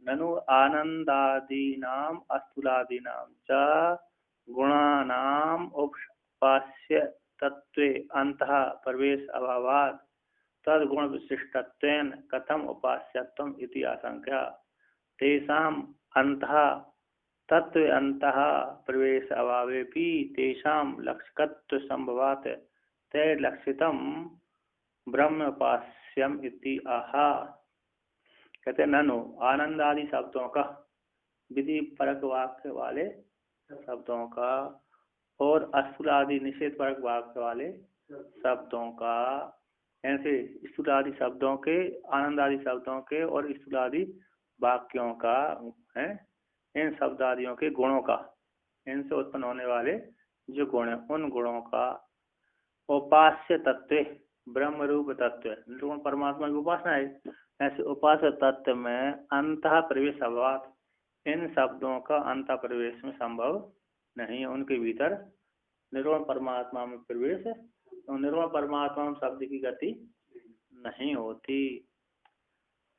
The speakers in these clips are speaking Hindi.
ननु आनंदादीनाम अस्थूलादीनां च गुणानाम उपास्य तत्वे अंतः प्रवेश अभावात् तद गुण विशिष्टत्वेन कथम उपास्यत्वम इति आशंका तेषाम अंतः तत्व अंतः प्रवेश अभावेपि तेषां लक्ष्यकत्व संभवात् तैर्लक्षितम ब्रह्म उपास्यम इति आहा। कहते ननु आनंद आदि शब्दों का विधि परक वाक्य वाले शब्दों का और अस्थूल आदि निषेध परक वाक्य वाले शब्दों का, ऐसे स्थूल आदि शब्दों के, आनंद आदि शब्दों के और स्थूल आदि वाक्यों का है, इन शब्द आदियों के गुणों का, इनसे उत्पन्न होने वाले जो गुण है उन गुणों का उपास्य तत्व ब्रह्म रूप तत्व निर्गुण परमात्मा की उपासना है, ऐसे उपास्य तत्व में अंतः प्रवेश अभाव, इन शब्दों का अंतः प्रवेश में संभव नहीं है, उनके भीतर निर्गुण परमात्मा में प्रवेश, तो निर्गुण परमात्मा में शब्द की गति नहीं होती।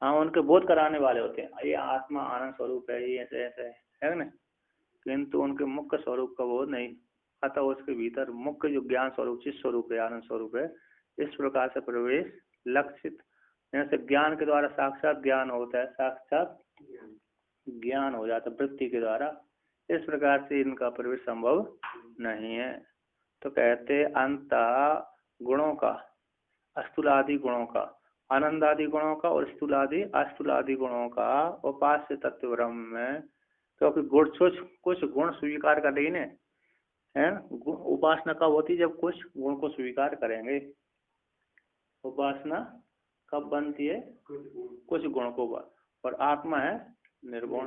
हाँ, उनके बोध कराने वाले होते हैं, ये आत्मा आनंद स्वरूप है, ये ऐसे ऐसे है ना, किंतु उनके मुख्य स्वरूप का बोध नहीं, अतः उसके भीतर मुख्य जो ज्ञान स्वरूप चित्त स्वरूप है, आनंद स्वरूप है, इस प्रकार से प्रवेश लक्षित, जैसे ज्ञान के द्वारा साक्षात ज्ञान होता है, साक्षात ज्ञान हो जाता है वृत्ति के द्वारा, इस प्रकार से इनका प्रवेश संभव नहीं है। तो कहते अंत गुणों का, अस्थूल आदि गुणों का, आनंद आदि गुणों का और स्थूल आदि अस्थूल आदि गुणों का उपास्य तत्व ब्रह्म में, क्योंकि गुण कुछ गुण स्वीकार कर रही है, उपासना कब होती जब कुछ गुण को स्वीकार करेंगे, उपासना कब बनती है कुछ गुण को, और आत्मा है निर्गुण,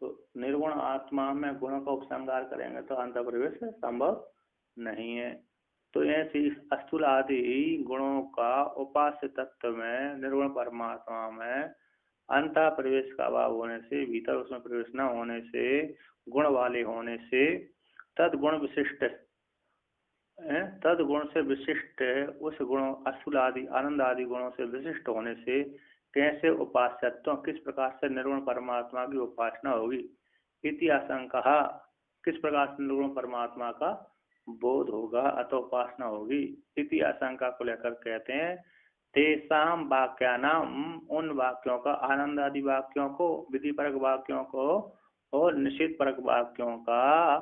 तो निर्गुण आत्मा में गुणों का उपसंहार करेंगे तो अंत प्रवेश संभव नहीं है। तो ऐसे अस्थूल आदि गुणों का उपास्य तत्व में निर्गुण परमात्मा में अंत प्रवेश का अभाव होने से, भीतर उसमें प्रवेश न होने से, गुण वाले होने से, तद गुण विशिष्ट, तद गुण से विशिष्ट उस गुणों अस्थूल आदि आनंद आदि गुणों से विशिष्ट होने से कैसे उपास्यत्व, किस प्रकार से निर्गुण परमात्मा की उपासना होगी, इति आशंका, किस प्रकार से निर्गुण परमात्मा का बोध होगा अथवा उपासना होगी, इति आशंका को लेकर कहते हैं तेषाम वाक्यानाम, उन वाक्यों का, आनंद आदि वाक्यों को, विधि परक वाक्यों को और निषेध परक वाक्यों का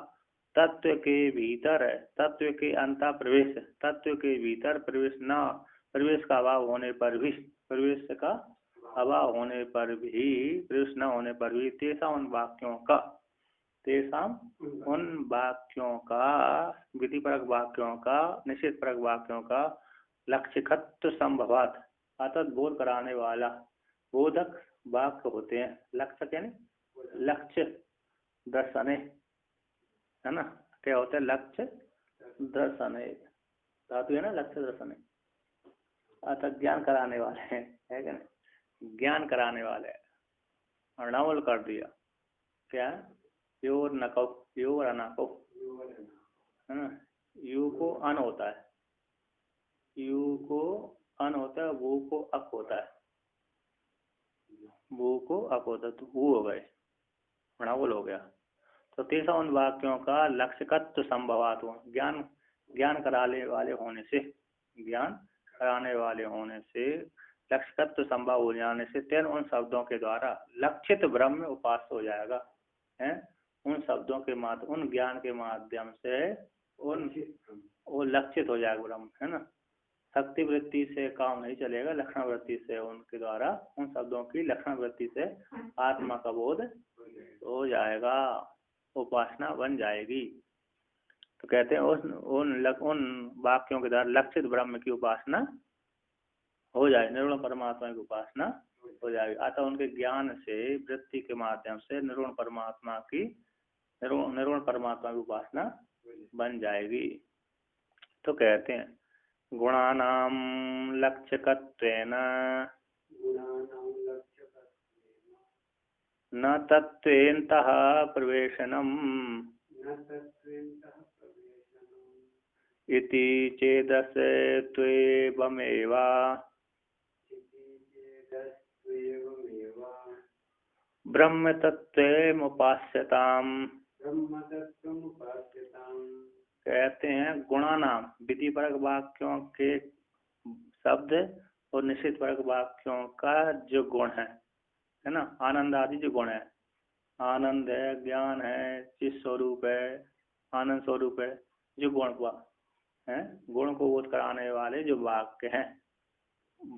तत्व के भीतर, तत्व के अंत प्रवेश, तत्व के भीतर प्रवेश न, प्रवेश का अभाव होने पर भी, प्रवेश का अभाव होने पर भी, प्रवेश न होने पर भी, तेषा उन वाक्यों का, तेषा उन वाक्यों का, विधि परक वाक्यों का, निषेध परक वाक्यों का लक्ष्यकत्व संभवात, अतः बोध कराने वाला बोधक वाक्य होते हैं। लक्ष्य यानी लक्ष्य दर्शन है ना, क्या होता है लक्ष्य दर्शन धातु है ना, लक्ष्य दर्शन, अतः ज्ञान कराने वाले हैं, है क्या नहीं, ज्ञान कराने वाले और नवल कर दिया क्या, योर नकौ, योर अनाकौ है ना, यू को अन होता है, यू को अन होता है, वो को अक होता है, वो को अक होता है, तो वो हो गए, नवल हो गया। तो तेषा उन वाक्यों का लक्ष्यकत्व संभवात, ज्ञान, ज्ञान कराने वाले होने से, ज्ञान कराने वाले होने से, लक्ष्यकत्व संभव हो जाने से, तेन उन शब्दों के द्वारा लक्षित ब्रह्म उपास हो जाएगा, है, उन शब्दों के माध्यम, उन ज्ञान के माध्यम से उन वो लक्षित हो जाएगा ब्रह्म, है ना, शक्ति वृत्ति से काम नहीं चलेगा, लक्षण वृत्ति से, उनके द्वारा उन शब्दों की लक्षण वृत्ति से आत्मा का बोध हो जाएगा, उपासना बन जाएगी। तो कहते हैं उन वाक्यों के द्वारा लक्षित ब्रह्म की उपासना हो जाए, निर्गुण परमात्मा की उपासना हो जाएगी, अतः उनके ज्ञान से, वृत्ति के माध्यम से निर्गुण परमात्मा की, निर्गुण परमात्मा की उपासना बन जाएगी। तो कहते हैं गुणानाम लक्ष्यकत्वेन न तत्वेन्तः प्रवेशनम् इति चेदस्य त्वेवमेव ब्रह्म तत्त्वमुपास्यताम। कहते हैं गुणानाम विधिपरक वाक्यों के शब्द और निषेधपरक वाक्यों का जो गुण है ना, आनंद आदि जो गुण है, आनंद है, ज्ञान है, चित स्वरूप है, आनंद स्वरूप है, जो गुण हुआ है, गुण को बोध कराने वाले जो वाक्य हैं,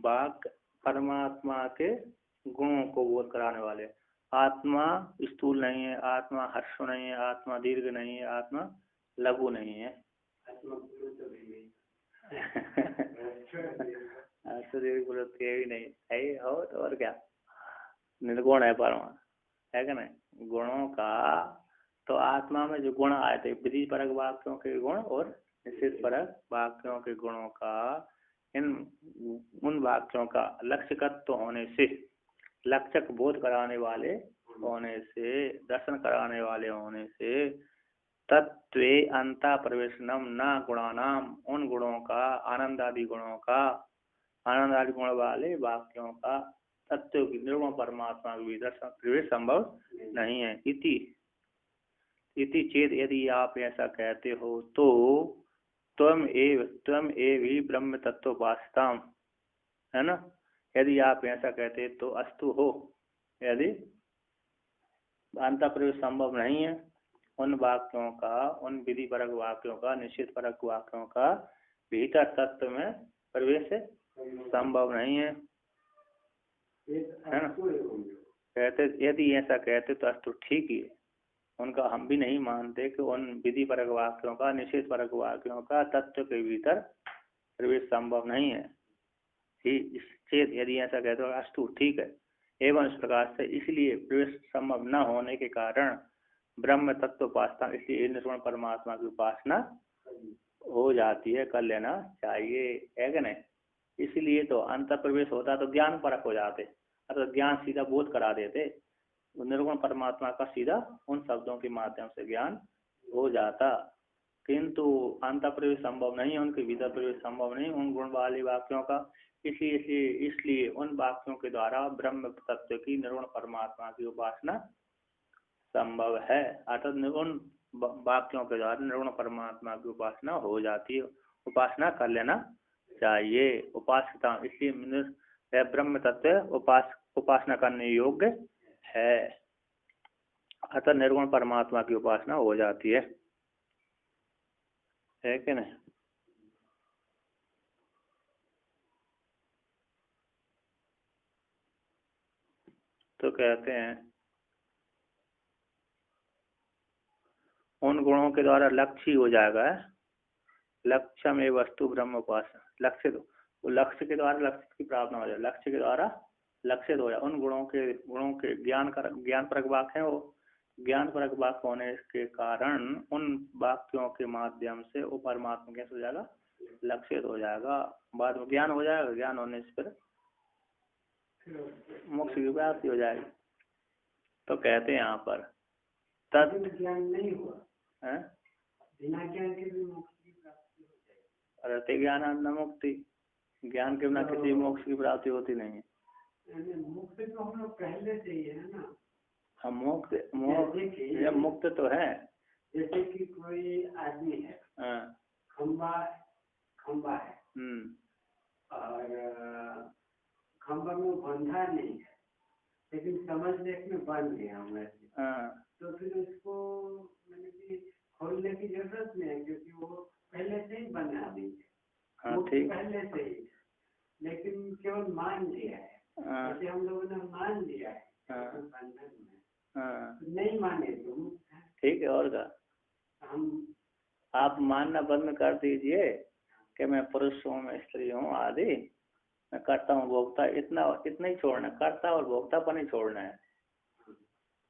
वाक्य परमात्मा के गुणों को बोध कराने वाले। आत्मा स्थूल नहीं है, आत्मा ह्रस्व नहीं है, आत्मा दीर्घ नहीं है, आत्मा लघु नहीं है। भी नहीं है, और क्या निर्गुण है परमा, है क्या नहीं। गुणों का तो आत्मा में जो गुण आए थे, विधि परक वाक्यों के गुण और निषेध परक वाक्यों के गुणों का, इन उन वाक्यों का लक्ष्यकत्व होने से, लक्षक बोध कराने वाले होने से, दर्शन कराने वाले होने से, तत्वे अंता प्रवेशनम न गुणानाम, उन गुणों का, आनंद आदि गुणों का, आनंद आदि गुण वाले वाक्यों का तत्व की निर्गुण परमात्मा के भीतर प्रवेश संभव नहीं है। इति चेत, यदि आप ऐसा कहते हो तो त्वम एव ही ब्रह्म तत्वोपासताम, है ना। यदि आप ऐसा कहते तो अस्तु हो, यदि अंतर प्रवेश संभव नहीं है उन वाक्यों का, उन विधि परक वाक्यों का, निश्चित परक वाक्यों का भीतर तत्व में प्रवेश संभव नहीं है ना। कहते यदि ऐसा कहते तो अस्तु ठीक ही है, उनका हम भी नहीं मानते कि उन विधि परक वाक्यों का, निषेध परक वाक्यों का तत्व के भीतर प्रवेश संभव नहीं है। यदि ऐसा कहते हो अस्तु ठीक है, एवं इस प्रकार से, इसलिए प्रवेश संभव न होने के कारण ब्रह्म तत्व उपासना, इसलिए निर्गुण परमात्मा की उपासना हो जाती है, कर लेना चाहिए, है क्या नहीं। इसलिए तो अंतर प्रवेश होता तो ज्ञान परक हो जाते, अगर ज्ञान सीधा बोध करा देते, निर्गुण परमात्मा का सीधा उन शब्दों के माध्यम से ज्ञान हो जाता, किंतु अंतर प्रवेश संभव नहीं है, उनके भीतर प्रवेश संभव नहीं उन गुण वाले वाक्यों का। इसलिए उन वाक्यों के द्वारा ब्रह्म तत्व की, निर्गुण परमात्मा की उपासना संभव है, अर्थात निर्गुण वाक्यों के द्वारा निर्गुण परमात्मा की उपासना हो जाती है, उपासना कर लेना चाहिए। उपासना इसलिए ब्रह्म तत्व उपासना करने योग्य है, अतः निर्गुण परमात्मा की उपासना हो जाती है कि नहीं। तो कहते हैं उन गुणों के द्वारा लक्ष्य हो जाएगा, लक्ष्य में वस्तु ब्रह्म उपासना, लक्ष्य तो लक्ष्य के द्वारा लक्ष्य की प्राप्ति हो जाए, लक्ष्य के द्वारा लक्ष्य हो जाए। उन गुणों के ज्ञान परक वाक्य है, वो ज्ञान परक वाक्य होने के कारण उन वाक्यों के माध्यम से वो परमात्मा कैसे हो जाएगा, लक्षित हो जाएगा, बाद में ज्ञान हो जाएगा, ज्ञान होने से फिर मोक्ष की प्राप्ति हो जाएगी। तो कहते हैं यहाँ पर तत् ज्ञान नहीं हुआ है, बिना ज्ञान के भी मोक्ष की प्राप्ति हो जाएगी। रहते ज्ञान न मुक्ति, ज्ञान के बिना किसी मोक्ष की प्राप्ति होती नहीं है। मुक्त तो हम लोग पहले से ही है ना, हम मुक्त तो है। जैसे कि कोई आदमी है, खंबा है और खंबा में बंधा नहीं है, लेकिन समझ देख में बंध गया हूँ ऐसे, तो फिर उसको मैंने कि खोलने की जरूरत नहीं है, क्योंकि वो पहले से ही बना दी है, पहले से ही, लेकिन केवल मान लिया है। जैसे हम लोगों ने मान लिया है बंधन में, नहीं माने तुम ठीक है, और का हम आप मानना बंद कर दीजिए कि मैं पुरुष हूँ, मैं स्त्री हूँ आदि, मैं करता हूँ भोगता, इतना ही छोड़ना, करता और भोगता पर नहीं छोड़ना है,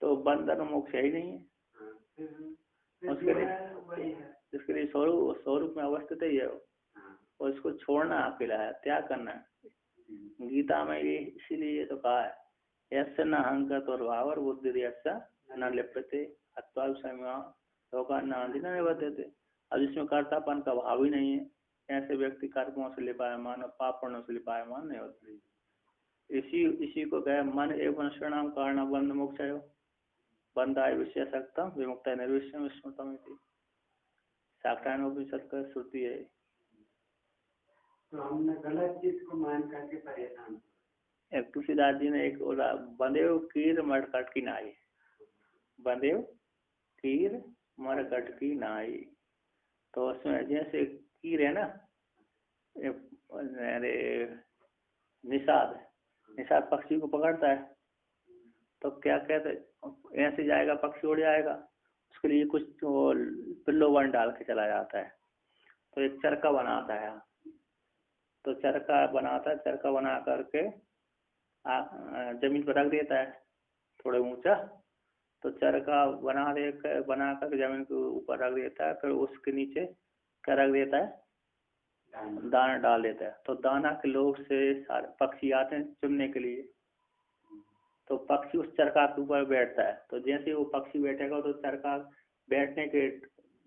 तो बंधन मोक्ष ही नहीं है उसके लिए स्वरूप में अवस्थित ही है, और इसको छोड़ना अकेला है, त्याग करना है। गीता में ये इसीलिए तो कहा है, यस्य न अहंकृत और भावर बुद्धि यस्य न लिप्यते अत्वा लोकान न निबध्यते। अब इसमें कर्तापन का भाव ही नहीं है, ऐसे व्यक्ति कर्मों से लिपायमान और पाप पुण्यों से लिपायमान नहीं होते, इसी इसी को कहे मन एवं शरणाम कारण बंध मोक्षयो बंधाय विषय सक्तम विमुक्ता निर्विषय स्मृतम इति साक्षात्कार का श्रुति है। तो हमने गलत चीज को मान करके परेशान। एक तुलसीदास जी ने एक बोला बंदेव कीर मरकट की नाई, बंदेव कीर मरकट की नाई। तो उसमें जैसे कीर है ना, अरे निषाद, निषाद पक्षी को पकड़ता है तो क्या कहते, ऐसे जाएगा पक्षी उड़ जाएगा, उसके लिए कुछ पिल्लो वन डाल के चला जाता है। तो एक चरखा बनाता है, तो चरखा बनाता है, चरखा बना करके जमीन पर रख देता है थोड़े ऊंचा। तो चरखा बना कर जमीन के ऊपर रख देता है, फिर उसके नीचे क्या रख देता है, दाना डाल देता है। तो दाना के लोभ से सारे पक्षी आते हैं चुनने के लिए। तो पक्षी उस चरखा के ऊपर बैठता है, तो जैसे वो पक्षी बैठेगा तो चरखा बैठने के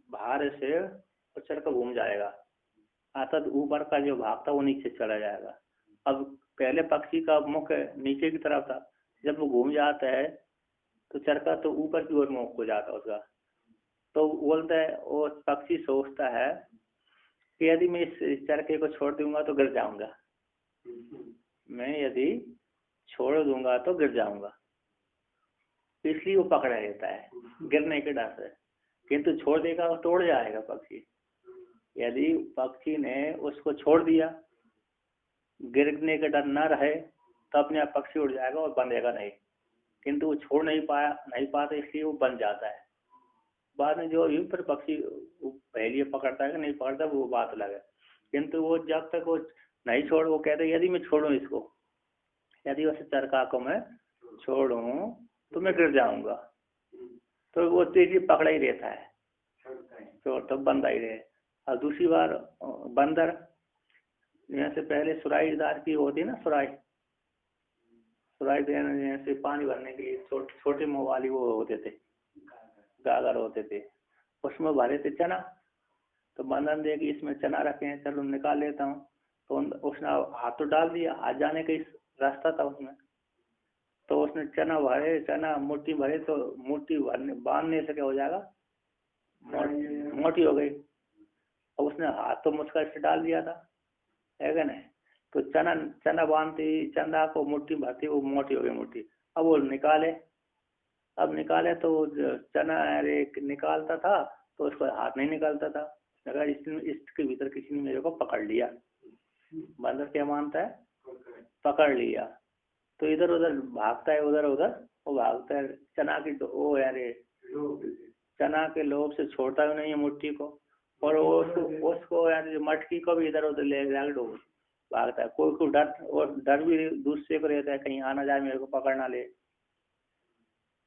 भार से वो चरखा घूम जाएगा, अर्थात ऊपर का जो भाग था वो नीचे चला जाएगा। अब पहले पक्षी का मुख नीचे की तरफ था, जब वो घूम जाता है तो चरखा तो ऊपर की ओर मुख हो जाता है उसका। तो बोलता है वो पक्षी सोचता है कि यदि मैं इस चरखे को छोड़ दूंगा तो गिर जाऊंगा, मैं यदि छोड़ दूंगा तो गिर जाऊंगा, इसलिए वो पकड़ा रहता है गिरने के डर से। किंतु छोड़ देगा तो उड़ जाएगा पक्षी। यदि पक्षी ने उसको छोड़ दिया, गिरने का डर न रहे, तो अपने आप पक्षी उड़ जाएगा और बंधेगा नहीं। किंतु वो छोड़ नहीं पाता, इसलिए वो बन जाता है। बाद में जो फिर पक्षी पहले पकड़ता है कि नहीं पकड़ता वो बात अलग है। किंतु वो जब तक वो नहीं छोड़, वो कहते यदि मैं छोड़ूं इसको, यदि उस चरखा को मैं छोड़ूं तो मैं गिर जाऊंगा, तो वो तेजी पकड़ा ही रहता है, तो बंधा ही रहे। और दूसरी बार बंदर, जैसे पहले सुराईदार की होती है ना, सुराई देने जैसे पानी भरने के लिए छोटे मुँह वाली वो होते थे, गागर होते थे, उसमें भरे थे चना। तो बंदर देख इसमें चना रखे हैं, चलो निकाल लेता हूँ। तो उसने हाथ तो डाल दिया, हाथ जाने का रास्ता था उसमें। तो उसने चना भरे, चना मुट्ठी भरे, तो मुट्ठी बांधने से क्या हो जाएगा, मोटी हो गई। और उसने हाथ तो मुस्कान से डाल दिया था, है क्या नहीं। तो चना बांधती, चना को मुट्ठी भरती, वो मोटी हो गई मुट्ठी। अब वो निकाले तो चना अरे निकालता था तो उसको हाथ नहीं निकालता था। अगर इसके भीतर किसी ने मेरे को पकड़ लिया, बंदर क्या मानता है, पकड़ लिया। तो इधर उधर भागता है, उधर उधर वो भागता है, चना के लोभ से छोड़ता भी नहीं है मुट्ठी को, और उसको यानी मटकी को भी इधर उधर ले जाकर भागता है। कोई को डर भी दूसरे को रहता है, कहीं आना जाए मेरे को पकड़ ना ले।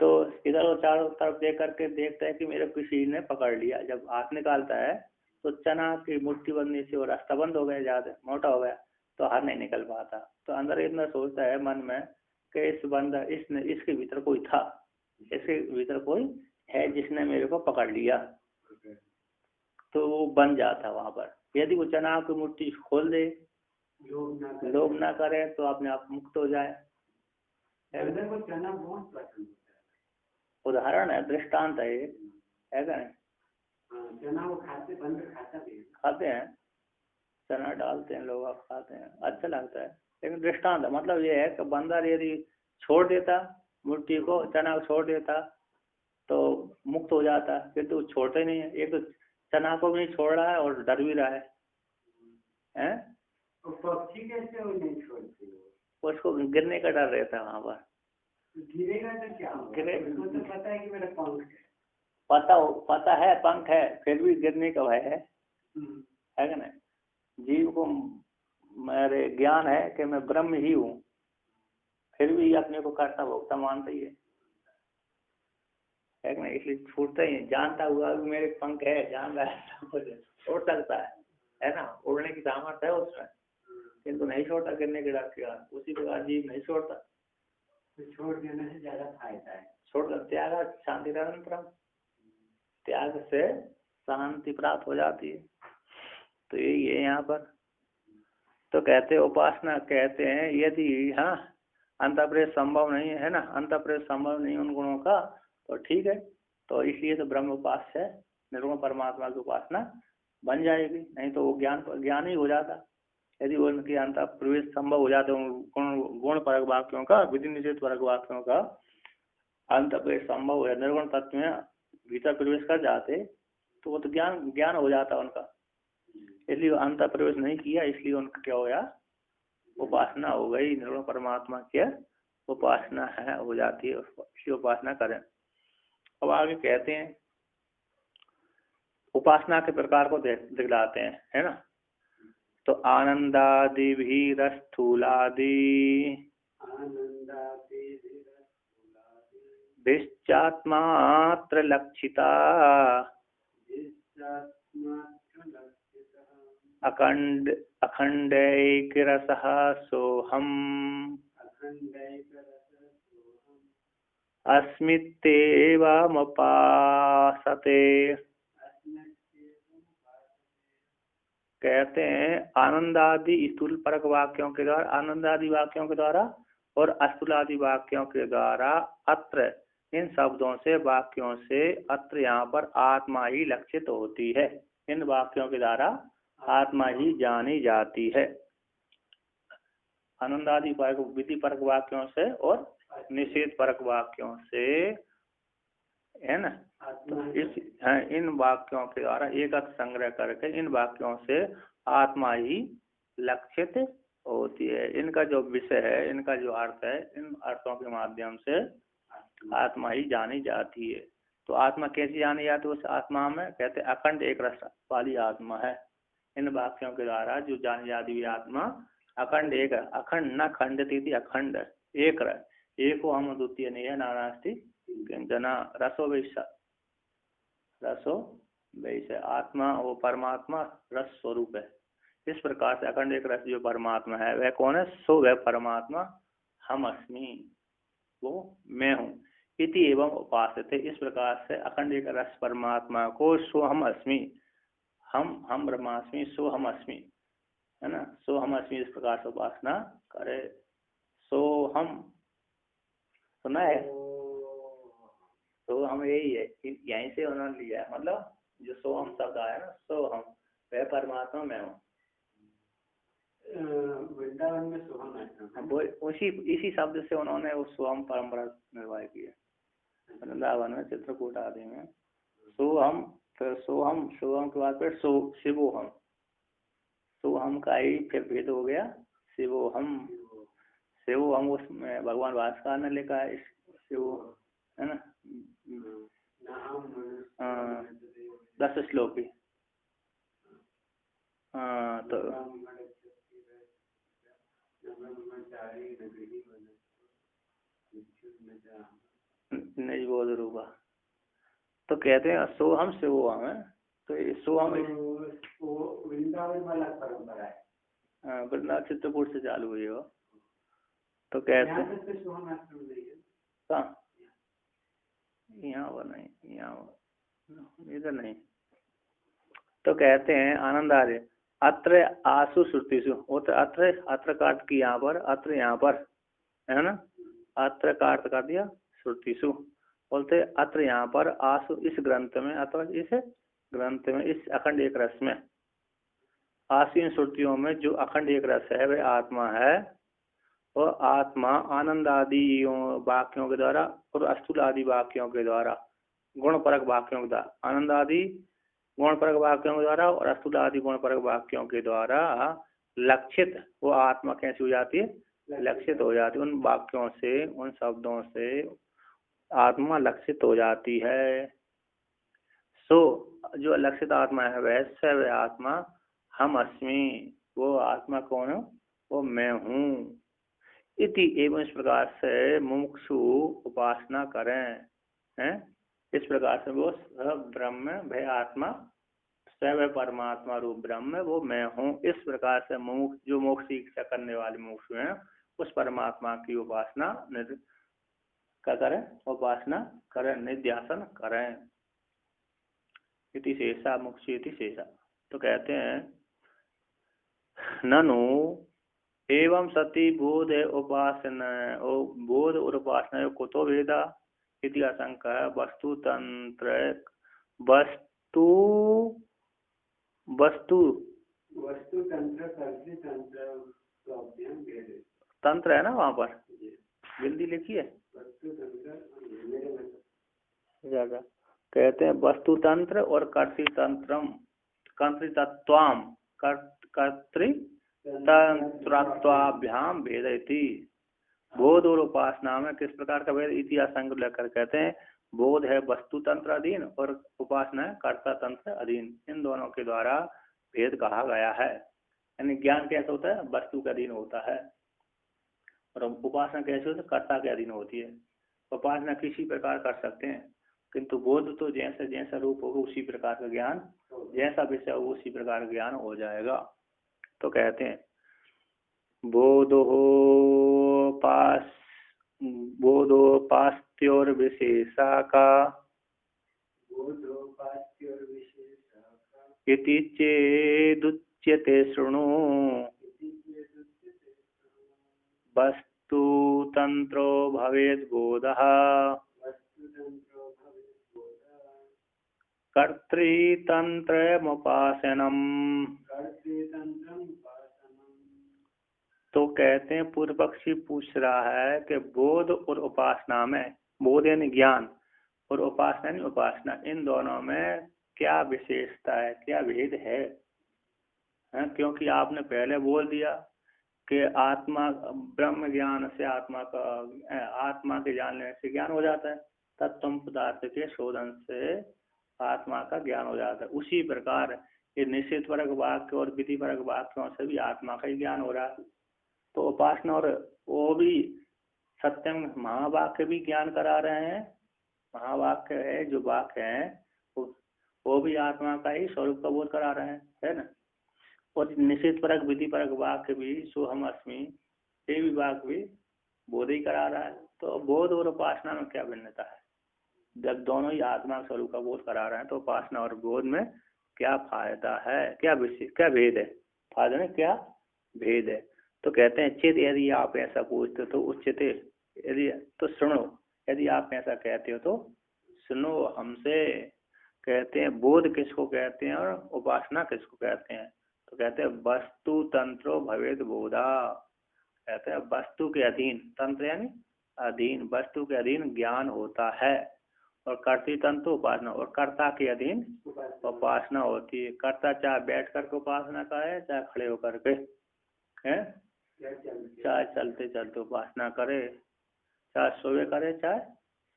तो इधर वो चारों तरफ देख करके देखता है कि मेरे किसी ने पकड़ लिया। जब हाथ निकालता है तो चना की मुट्ठी बनने से वो रास्ता बंद हो गया, ज्यादा मोटा हो गया, तो हाथ नहीं निकल पाता। तो अंदर इतना सोचता है मन में कि इसके भीतर कोई था, इसके भीतर कोई है जिसने मेरे को पकड़ लिया। तो वो बन जाता वहां पर। यदि वो चना की मुट्ठी खोल दे, लोभ ना करे, तो अपने आप मुक्त हो जाए। चना बहुत पसंद, उदाहरण है, दृष्टांत है, है क्या नहीं। चना वो खाते हैं, चना डालते हैं लोग, आप खाते हैं, अच्छा लगता है। लेकिन दृष्टांत मतलब ये है कि बंदर यदि छोड़ देता मुट्ठी को, चना को छोड़ देता तो मुक्त हो जाता, किंतु छोड़ते नहीं है। एक तो चना को भी नहीं छोड़ रहा है और डर भी रहा है, तो पक्षी कैसे वो नहीं छोड़ते, उसको गिरने का डर रहता है वहां पर। गिरेगा तो क्या गिरे, तो पता है कि मेरा पंख है, पता है पंख है, फिर भी गिरने का भय है क्या नहीं। जीव को मेरे ज्ञान है कि मैं ब्रह्म ही हूँ, फिर भी अपने को कर्ता भोक्ता मानता ही है कि नहीं। इसलिए छूटता ही, जानता हुआ भी मेरे पंख है, जान रहा है, उड़ सकता है ना, उड़ने की सामर्थ्य है उसमें, किंतु नहीं छोड़ता गिरने के डर के। उसी प्रकार जीव नहीं छोड़ता, तो छोड़ देने से ज्यादा फायदा है। छोड़ त्याग शांति निरंतरम, त्याग से शांति प्राप्त हो जाती है। तो यही है यहाँ पर। तो कहते उपासना कहते हैं यदि अंतःप्रवेश संभव नहीं है ना, अंतःप्रवेश संभव नहीं उन गुणों का, तो ठीक है, तो इसलिए तो ब्रह्म उपास्य है, निर्गुण परमात्मा की उपासना बन जाएगी, नहीं तो वो ज्ञान ही हो जाता। यदि उनकी अंतःप्रवेश संभव हो जाता गुण परक वाक्यों का, विधि निषेध परक वाक्यों का अंतःप्रवेश संभव है, निर्गुण तत्व में भीतर प्रवेश कर जाते तो वो तो ज्ञान हो जाता उनका, इसलिए अंतःप्रवेश नहीं किया, इसलिए उनका क्या होया, उपासना हो गई, निर्गुण परमात्मा की उपासना है, हो जाती है, उसकी उपासना करें। अब आगे कहते हैं उपासना के प्रकार को दिखलाते हैं, है ना। तो आनंदादि स्थूलादि विश्चात्मात्र लक्षिता अखंडैक रसः सोहम् अस्मित्येवमुपासते। कहते हैं आनंदादि स्थूल परक वाक्यों के द्वारा, आनंदादि वाक्यों के द्वारा और अस्थूलादि वाक्यों के द्वारा अत्र इन शब्दों से, वाक्यों से अत्र यहाँ पर आत्मा ही लक्षित होती है, इन वाक्यों के द्वारा आत्मा ही जानी जाती है। आनंदादि परक विधि परक वाक्यों से और निषेध परक वाक्यों से, है ना, तो इन वाक्यों के द्वारा एक अर्थ संग्रह करके इन वाक्यों से आत्मा ही लक्षित होती है। इनका जो विषय है, इनका जो अर्थ है, इन अर्थों के माध्यम से आत्मा ही जानी जाती है। तो आत्मा कैसी जानी जाती है उस आत्मा में, कहते अखंड एक रस वाली आत्मा है। इन वाक्यों के द्वारा जो जानी जाती हुई आत्मा अखंड एक, अखंड न खंडती थी, अखंड एक रस, एको हम द्वितीय नहीं है, नानास्ति किंचना, रसो वैसे आत्मा वो परमात्मा रस स्वरूप है। इस प्रकार से अखंड एक रस जो परमात्मा है वह कौन है, सो वह परमात्मा हम अस्मि, वो मैं हूँ। इति एवं उपासते, इस प्रकार से अखंड एक रस परमात्मा को सो हम अस्मि, हम ब्रह्मास्मि, सो हम अस्मि, है ना, सो हम अस्मि, इस प्रकार से उपासना करे। सो हम सुना है, तो हम यही है, यहीं से उन्होंने लिया है, मतलब जो सो हम शब्द आया ना, सो हम वह परमात्मा मैं हूँ। वृंदावन में सोहम है, इसी शब्द से उन्होंने उस सोहम परंपरा निर्वाह की है। वृंदावन में चित्रकूट आदि में सोहम, फिर सोहम, सोहम के बाद फिर शिवोहम, सोहम का ही फिर भेद हो गया शिवोहम। शिवोहम उसमें भगवान भास्कर ने लिखा है, शिव, है ना, 10 श्लोकी। तो नहीं बोध रूपा, तो कहते हैं सो हम शिवोहम है, तो सो हम वृंदावन वाला परंपरा है, वृंदावन चित्रकूट से चालू हुई हो। तो कहते हैं यहाँ पर नहीं, यहाँ इधर नहीं। तो कहते हैं आनंद आ रहे अत्र आसु श्रुतिषु, अत्र का अर्थ की यहाँ पर, अत्र यहाँ पर, है ना, अत्र का अर्थ कर दिया श्रुतिषु, बोलते अत्र यहाँ पर, आसु इस ग्रंथ में, अथवा इस ग्रंथ में, इस अखंड एक रस में, आसु इन श्रुतियों में जो अखंड एक रस है वह आत्मा है। और आत्मा आनंद आदि वाक्यों के द्वारा और अस्थूल आदि वाक्यों के द्वारा, गुण परक वाक्यों के द्वारा, आनंद आदि गुण परक वाक्यों के द्वारा और अस्थूल आदि गुण परक वाक्यों के द्वारा लक्षित, वो आत्मा कैसी हो जाती है, लक्षित हो जाती है। उन वाक्यों से, उन शब्दों से आत्मा लक्षित हो जाती है। सो जो लक्षित आत्मा है वह आत्मा हम अस्मि, वो आत्मा कौन है, वो मैं हूँ। इति एवं, इस प्रकार से मुमुक्षु उपासना करें, हैं, इस प्रकार से वो ब्रह्म वह आत्मा, वह परमात्मा रूप ब्रह्म वो मैं हूँ। इस प्रकार से जो मोक्ष की इच्छा करने वाले मुमुक्षु हैं उस परमात्मा की उपासना करें, उपासना करें, निध्यासन करें। इति शेषा मुक्षु इति शेषा। तो कहते हैं ननु एवं सती बोध उपासना बोध और उपासना कुतो वेदा इति आशंका है। वस्तु तंत्र वस्तु वस्तु वस्तु तंत्र कर्तृ तंत्र तंत्र है ना वहाँ पर बिंदी लिखी है। वस्तु तंत्र ज्यादा कहते हैं वस्तु तंत्र और कर्तृतंत्रम कर्तृतत्वाम कर्तृतंत्राभ्याम भेद इति। बोध और उपासना में किस प्रकार का भेद इतिहास लेकर कहते हैं बोध है वस्तु तंत्र अधीन और उपासना है कर्ता तंत्र अधीन। इन दोनों के द्वारा भेद कहा गया है। यानी ज्ञान कैसे होता है वस्तु के अधीन होता है और उपासना कैसे होती है कर्ता के अधीन होती है। उपासना किसी प्रकार कर सकते हैं किंतु बोध तो जैसे जैसा रूप होगा उसी प्रकार का ज्ञान जैसा विषय होगा उसी प्रकार का ज्ञान हो जाएगा। तो कहते हैं बोधोपास्त्योर विशेषा का इति चेदुच्यते शृणु वस्तु तंत्रो भवेद् बोधः कर्तृतंत्रमुपासनम्। तो कहते हैं पूर्व पक्षी पूछ रहा है कि बोध और उपासना में बोध यानी ज्ञान और उपासना यानी उपासना इन दोनों में क्या विशेषता है क्या भेद है। क्योंकि आपने पहले बोल दिया कि आत्मा ब्रह्म ज्ञान से आत्मा के जानने से ज्ञान हो जाता है तत्व पदार्थ के शोधन से आत्मा का ज्ञान हो जाता है। उसी प्रकार ये निषेधपरक वाक्य और विधिपरक वाक्यों से भी आत्मा का ही ज्ञान हो रहा है। तो उपासना और वो भी सत्यम महावाक्य भी ज्ञान करा रहे हैं। महावाक्य है जो वाक्य है वो भी आत्मा का ही स्वरूप का बोध करा रहे हैं है ना। और निषेधपरक विधिपरक वाक्य भी सोहम अस्मि ये भी वाक्य भी बोध ही करा रहा है। तो बोध और उपासना में क्या भिन्नता है जब दोनों ही आत्मा स्वरूप का बोध करा रहे हैं तो उपासना और बोध में क्या फायदा है क्या विशेष क्या भेद है फायदा में क्या भेद है। तो कहते हैं चित यदि आप ऐसा पूछते तो उचित यदि तो सुनो यदि आप ऐसा कहते हो तो सुनो हमसे। कहते हैं बोध किसको कहते हैं और उपासना किसको कहते हैं। तो कहते हैं वस्तु तंत्रो भवेद बोधा। कहते हैं वस्तु के अधीन तंत्र यानी अधीन वस्तु के अधीन ज्ञान होता है और कर्तृतंत्र उपासना और कर्ता के अधीन उपासना होती है। कर्ता चाहे बैठ करके उपासना करे चाहे खड़े होकर के है चाहे चलते चलते उपासना करे चाहे सुबह करे चाहे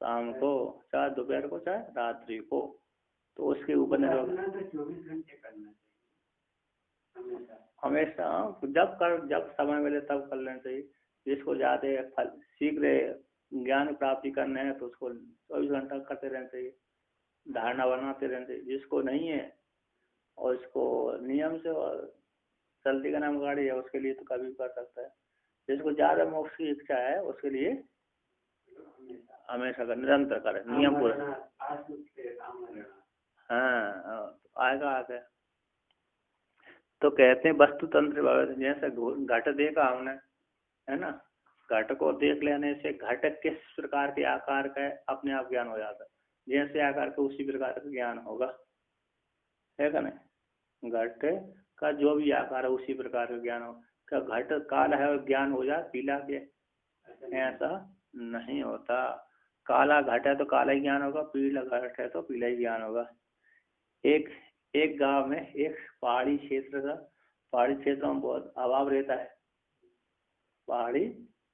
शाम को चाहे दोपहर को चाहे रात्रि को। तो उसके ऊपर हमेशा जब समय मिले तब कर लेना चाहिए। जिसको ज्यादा शीघ्र ज्ञान प्राप्ति करने है तो उसको 24 घंटा करते रहना चाहिए धारणा बनाते रहना चाहिए। जिसको नहीं है और इसको नियम से चलती का नाम गाड़ी है उसके लिए तो कभी कर सकता है। जिसको ज्यादा मोक्ष की इच्छा है उसके लिए हमेशा निरंतर करे नियम पूरा हाँ आएगा आगे। तो कहते हैं वस्तु तंत्र जैसे घट देखा हमने है ना घट को देख लेने से घट किस प्रकार के आकार का है अपने आप ज्ञान हो जाता है। जैसे आकार का उसी प्रकार का ज्ञान होगा है का नहीं। घट का जो भी आकार है उसी प्रकार का ज्ञान हो। क्या घट काला है और ज्ञान हो जाए पीला के ऐसा नहीं होता। काला घट है तो काला ही ज्ञान होगा पीला घट है तो पीला ही ज्ञान होगा। एक गांव में एक पहाड़ी क्षेत्र था। पहाड़ी क्षेत्रों में बहुत अभाव रहता है। पहाड़ी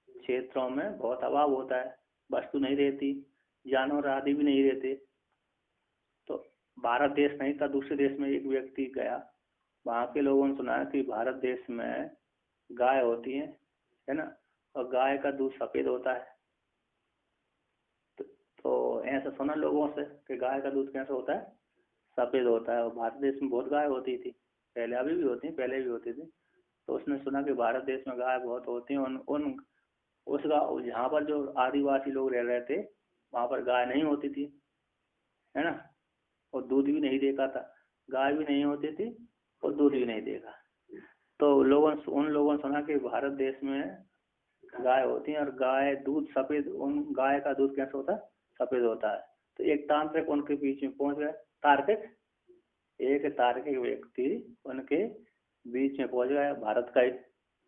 क्षेत्रों में बहुत अभाव होता है वस्तु नहीं रहती जानवर आदि भी नहीं रहते। तो भारत देश नहीं था दूसरे देश में एक व्यक्ति गया। वहाँ के लोगों ने सुना कि भारत देश में गाय होती है ना और गाय का दूध सफेद होता है। तो ऐसा सुना लोगों से कि गाय का दूध कैसे होता है सफेद होता है। और भारत देश में बहुत गाय होती थी पहले अभी भी होती पहले भी होती थी। तो उसने सुना कि भारत देश में गाय बहुत होती हैं। उन उस गाँव जहाँ पर जो आदिवासी लोग रह रहे थे वहाँ पर गाय नहीं होती थी है ना और दूध भी नहीं देखा था। गाय भी नहीं होती थी और दूध भी नहीं देखा। तो उन लोगों ने सुना कि भारत देश में गाय होती है और गाय दूध सफेद, उन गाय का दूध कैसा होता है? सफेद होता है। तो एक तांत्रिक उनके बीच में पहुंच गए, एक तार्किक व्यक्ति उनके बीच में पहुंच गया, भारत का ही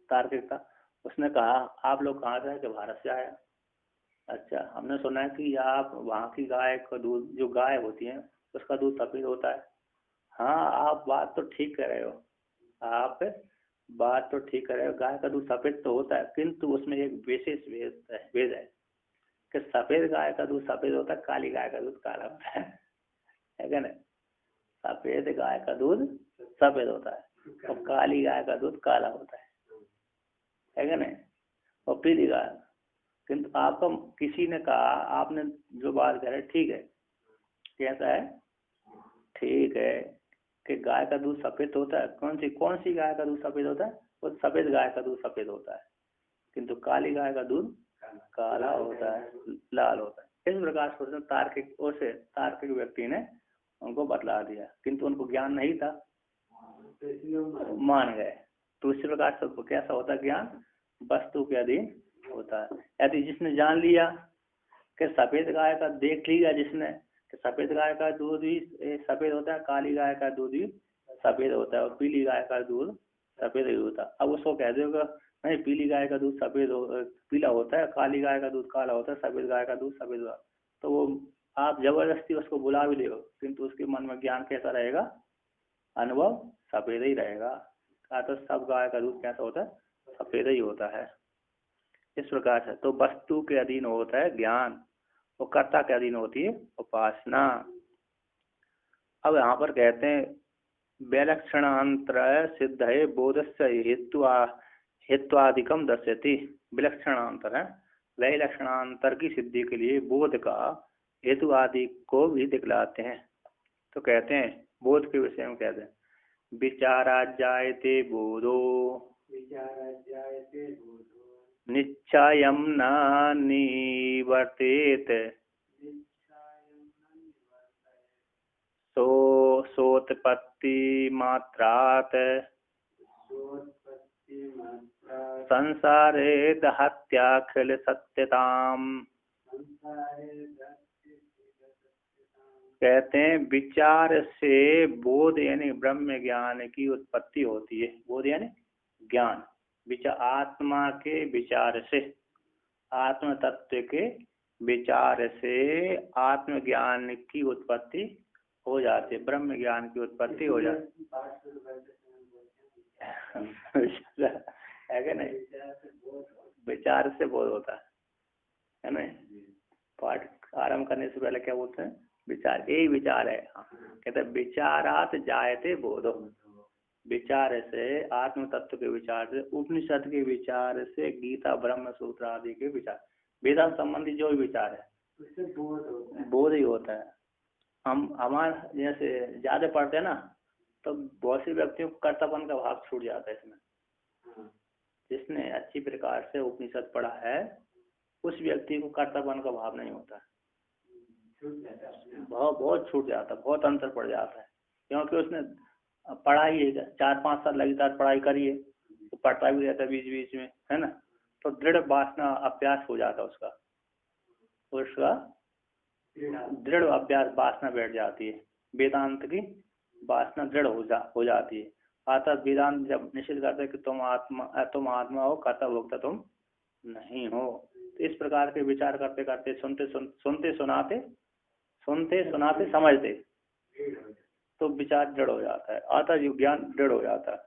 तार्किक था। उसने कहा आप लोग कहाँ से? कि भारत से आया। अच्छा, हमने सुना है कि आप वहाँ की गाय का दूध, जो गाय होती है उसका दूध सफेद होता है। हाँ, आप बात तो ठीक कर रहे हो, आप बात तो ठीक कर रहे हो, गाय का दूध सफेद तो होता है, किंतु उसमें एक विशेष भेद है कि सफेद गाय का दूध सफेद होता है, काली गाय का दूध काला होता है क्या नहीं? सफेद गाय का दूध सफेद होता है और काली गाय का दूध काला होता है क्या नहीं? और पीली गाय, किंतु आपका किसी ने कहा, आपने जो बात कह रहे ठीक है, कैसा है? ठीक है कि गाय का दूध सफेद होता है। कौन सी गाय का दूध सफेद होता है? वो सफेद गाय का दूध सफेद होता है, किंतु काली गाय का दूध काला होता है, लाल होता है। इस प्रकार से तार्किक व्यक्ति ने उनको बतला दिया, किंतु उनको ज्ञान नहीं था, मान गए। तो इसी प्रकार से कैसा होता है ज्ञान? वस्तु के अधीन होता है। यदि जिसने जान लिया कि सफेद गाय का, देख लिया जिसने कि सफेद गाय का दूध भी सफेद होता है, काली गाय का दूध भी सफेद होता है और पीली गाय का दूध सफेद ही होता है। अब उसको कह देगा नहीं, पीली गाय का दूध पीला होता है, काली गाय का दूध काला होता है, सफेद गाय का दूध सफेद होता है, तो वो आप जबरदस्ती उसको बुला भी ले, किंतु उसके मन में ज्ञान कैसा रहेगा? अनुभव सफेद ही रहेगा। तो सब गाय का दूध कैसा होता है? सफेद ही होता है। इस प्रकार से तो वस्तु के अधीन होता है ज्ञान और कर्ता के अधीन होती है उपासना। अब यहाँ पर कहते हैं विलक्षणांतर सिद्ध है बोधस्य हेत्वादिकम दर्शयति। विलक्षणांतर है, विलक्षणांतर की सिद्धि के लिए बोध का हेतु आदि को भी दिखलाते हैं। तो कहते हैं बोध के विषय में कहते हैं विचारा जायते बोधो निश्चयं न निवर्तेत सोत्पत्ति मात्रात् संसारे दहत्याखिल सत्यताम। कहते हैं विचार से बोध यानी ब्रह्म ज्ञान की उत्पत्ति होती है। बोध यानी ज्ञान, विचार आत्मा के विचार से, आत्म तत्व के विचार से आत्मज्ञान की उत्पत्ति हो जाती है, ब्रह्म ज्ञान की उत्पत्ति हो जाती है क्या नहीं? विचार से बोध होता है ना? पाठ आरंभ करने से पहले क्या बोलते हैं? विचार, यही विचार है। कहते हैं विचारात जायते बोधो, विचार से आत्म तत्व के विचार से, उपनिषद के विचार से, गीता ब्रह्म सूत्र आदि के विचार, वेदांत संबंधी जो भी विचार है उससे बोध ही होता है। हम हमारा जैसे ज्यादा पढ़ते हैं ना, तो बहुत से व्यक्तियों को कर्तापन का भाव छूट जाता है इसमें। जिसने अच्छी प्रकार से उपनिषद पढ़ा है उस व्यक्ति को कर्तापन का भाव नहीं होता, बहुत छूट जाता, बहुत अंतर पड़ जाता है, क्योंकि उसने पढ़ाई 4-5 साल लगातार पढ़ाई करिए, तो पढ़ता भी रहता है बीच बीच में, है ना? तो दृढ़ वासना अभ्यास हो जाता उसका दृढ़ अभ्यास वासना बैठ जाती है, वेदांत की वासना दृढ़ हो जाती है। अर्थात वेदांत जब निश्चित करते हैं कि तुम आत्मा हो, कर्ता भोक्ता तुम नहीं हो। तो इस प्रकार के विचार करते करते, सुनते सुनाते समझते तो विचार दृढ़ हो जाता है, आता जीव ज्ञान दृढ़ हो जाता है।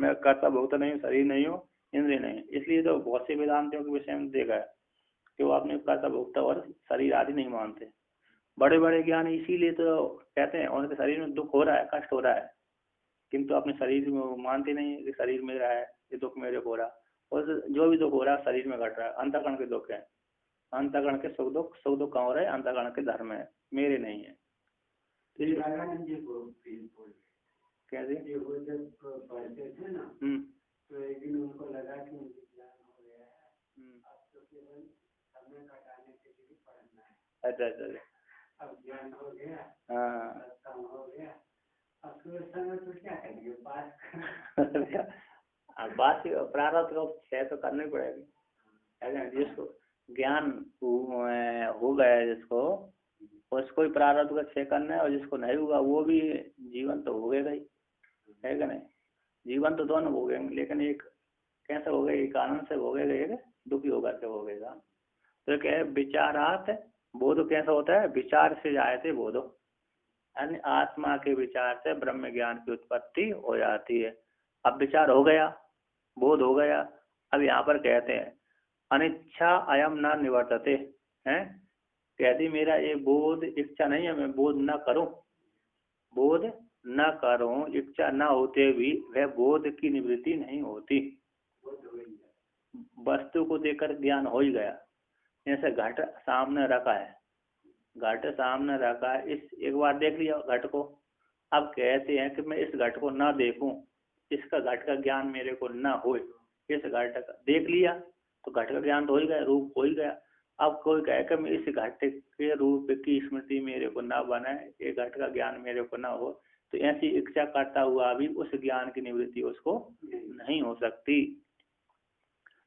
मैं कर्ता भोक्ता नहीं हूँ, शरीर नहीं हूँ, इंद्रिय नहीं। इसलिए तो बहुत से वेदांतियों के विषय में देखा है कि वो अपने कर्ता भोक्ता और शरीर आदि नहीं मानते। बड़े बड़े ज्ञान इसीलिए तो कहते हैं उनके शरीर में दुख हो रहा है, कष्ट हो रहा है, किंतु अपने शरीर में वो मानते नहीं कि शरीर मेरा है, ये दुख मेरे को हो रहा, और जो भी दुख हो रहा है शरीर में घट रहा है, अंतःकरण के दुख है। अंतःकरण के सुख दुख कहाँ हो रहे हैं? अंतःकरण के धर्म है, मेरे नहीं है। कैसे? वो जब पढ़ते थे ना, तो एक दिन उनको लगा कि मुझे ज्ञान हो गया है, अब तो केवल समय कटाने के लिए पढ़ना है। अच्छा, अब ज्ञान हो गया, हाँ, काम हो गया, अब तो समय तो क्या करेंगे, पास बासी प्रारब्ध को क्षय तो करनी पड़ेगी, है ना। जिसको ज्ञान हो गया जिसको, उसको ही प्रारब्ध का क्षय करना है, और जिसको नहीं होगा वो भी जीवन तो भोगेगा ही, है कि नहीं। जीवन तो दोनों भोगेंगे, लेकिन एक कैसे हो गए, एक आनंद से भोगेगा, एक दुखी होकर के भोगेगा। तो क्या है, विचारात बोध कैसा होता है, विचार से जाए थे बोधो, यानी आत्मा के विचार से ब्रह्म ज्ञान की उत्पत्ति हो जाती है। अब विचार हो गया, बोध हो गया। अब यहाँ पर कहते हैं अनिच्छा अयम न निवर्तते, हैं कहती मेरा ये बोध इच्छा नहीं है, मैं बोध न करूं, बोध न करूं, इच्छा न होते भी वह बोध की निवृत्ति नहीं होती। वस्तु को देखकर ज्ञान हो ही गया। जैसे घट सामने रखा है, घट सामने रखा है, इस एक बार देख लिया घट को। अब कहते हैं कि मैं इस घट को ना देखूं, इसका घट का ज्ञान मेरे को ना हो। इस घट का देख लिया तो घट का ज्ञान तो हो ही गया, रूप हो ही गया। अब कोई कहे कि मैं इस घट के रूप की स्मृति मेरे को ना बने, ये घट का ज्ञान मेरे को ना हो, तो ऐसी इच्छा करता हुआ भी उस ज्ञान की निवृत्ति उसको नहीं हो सकती।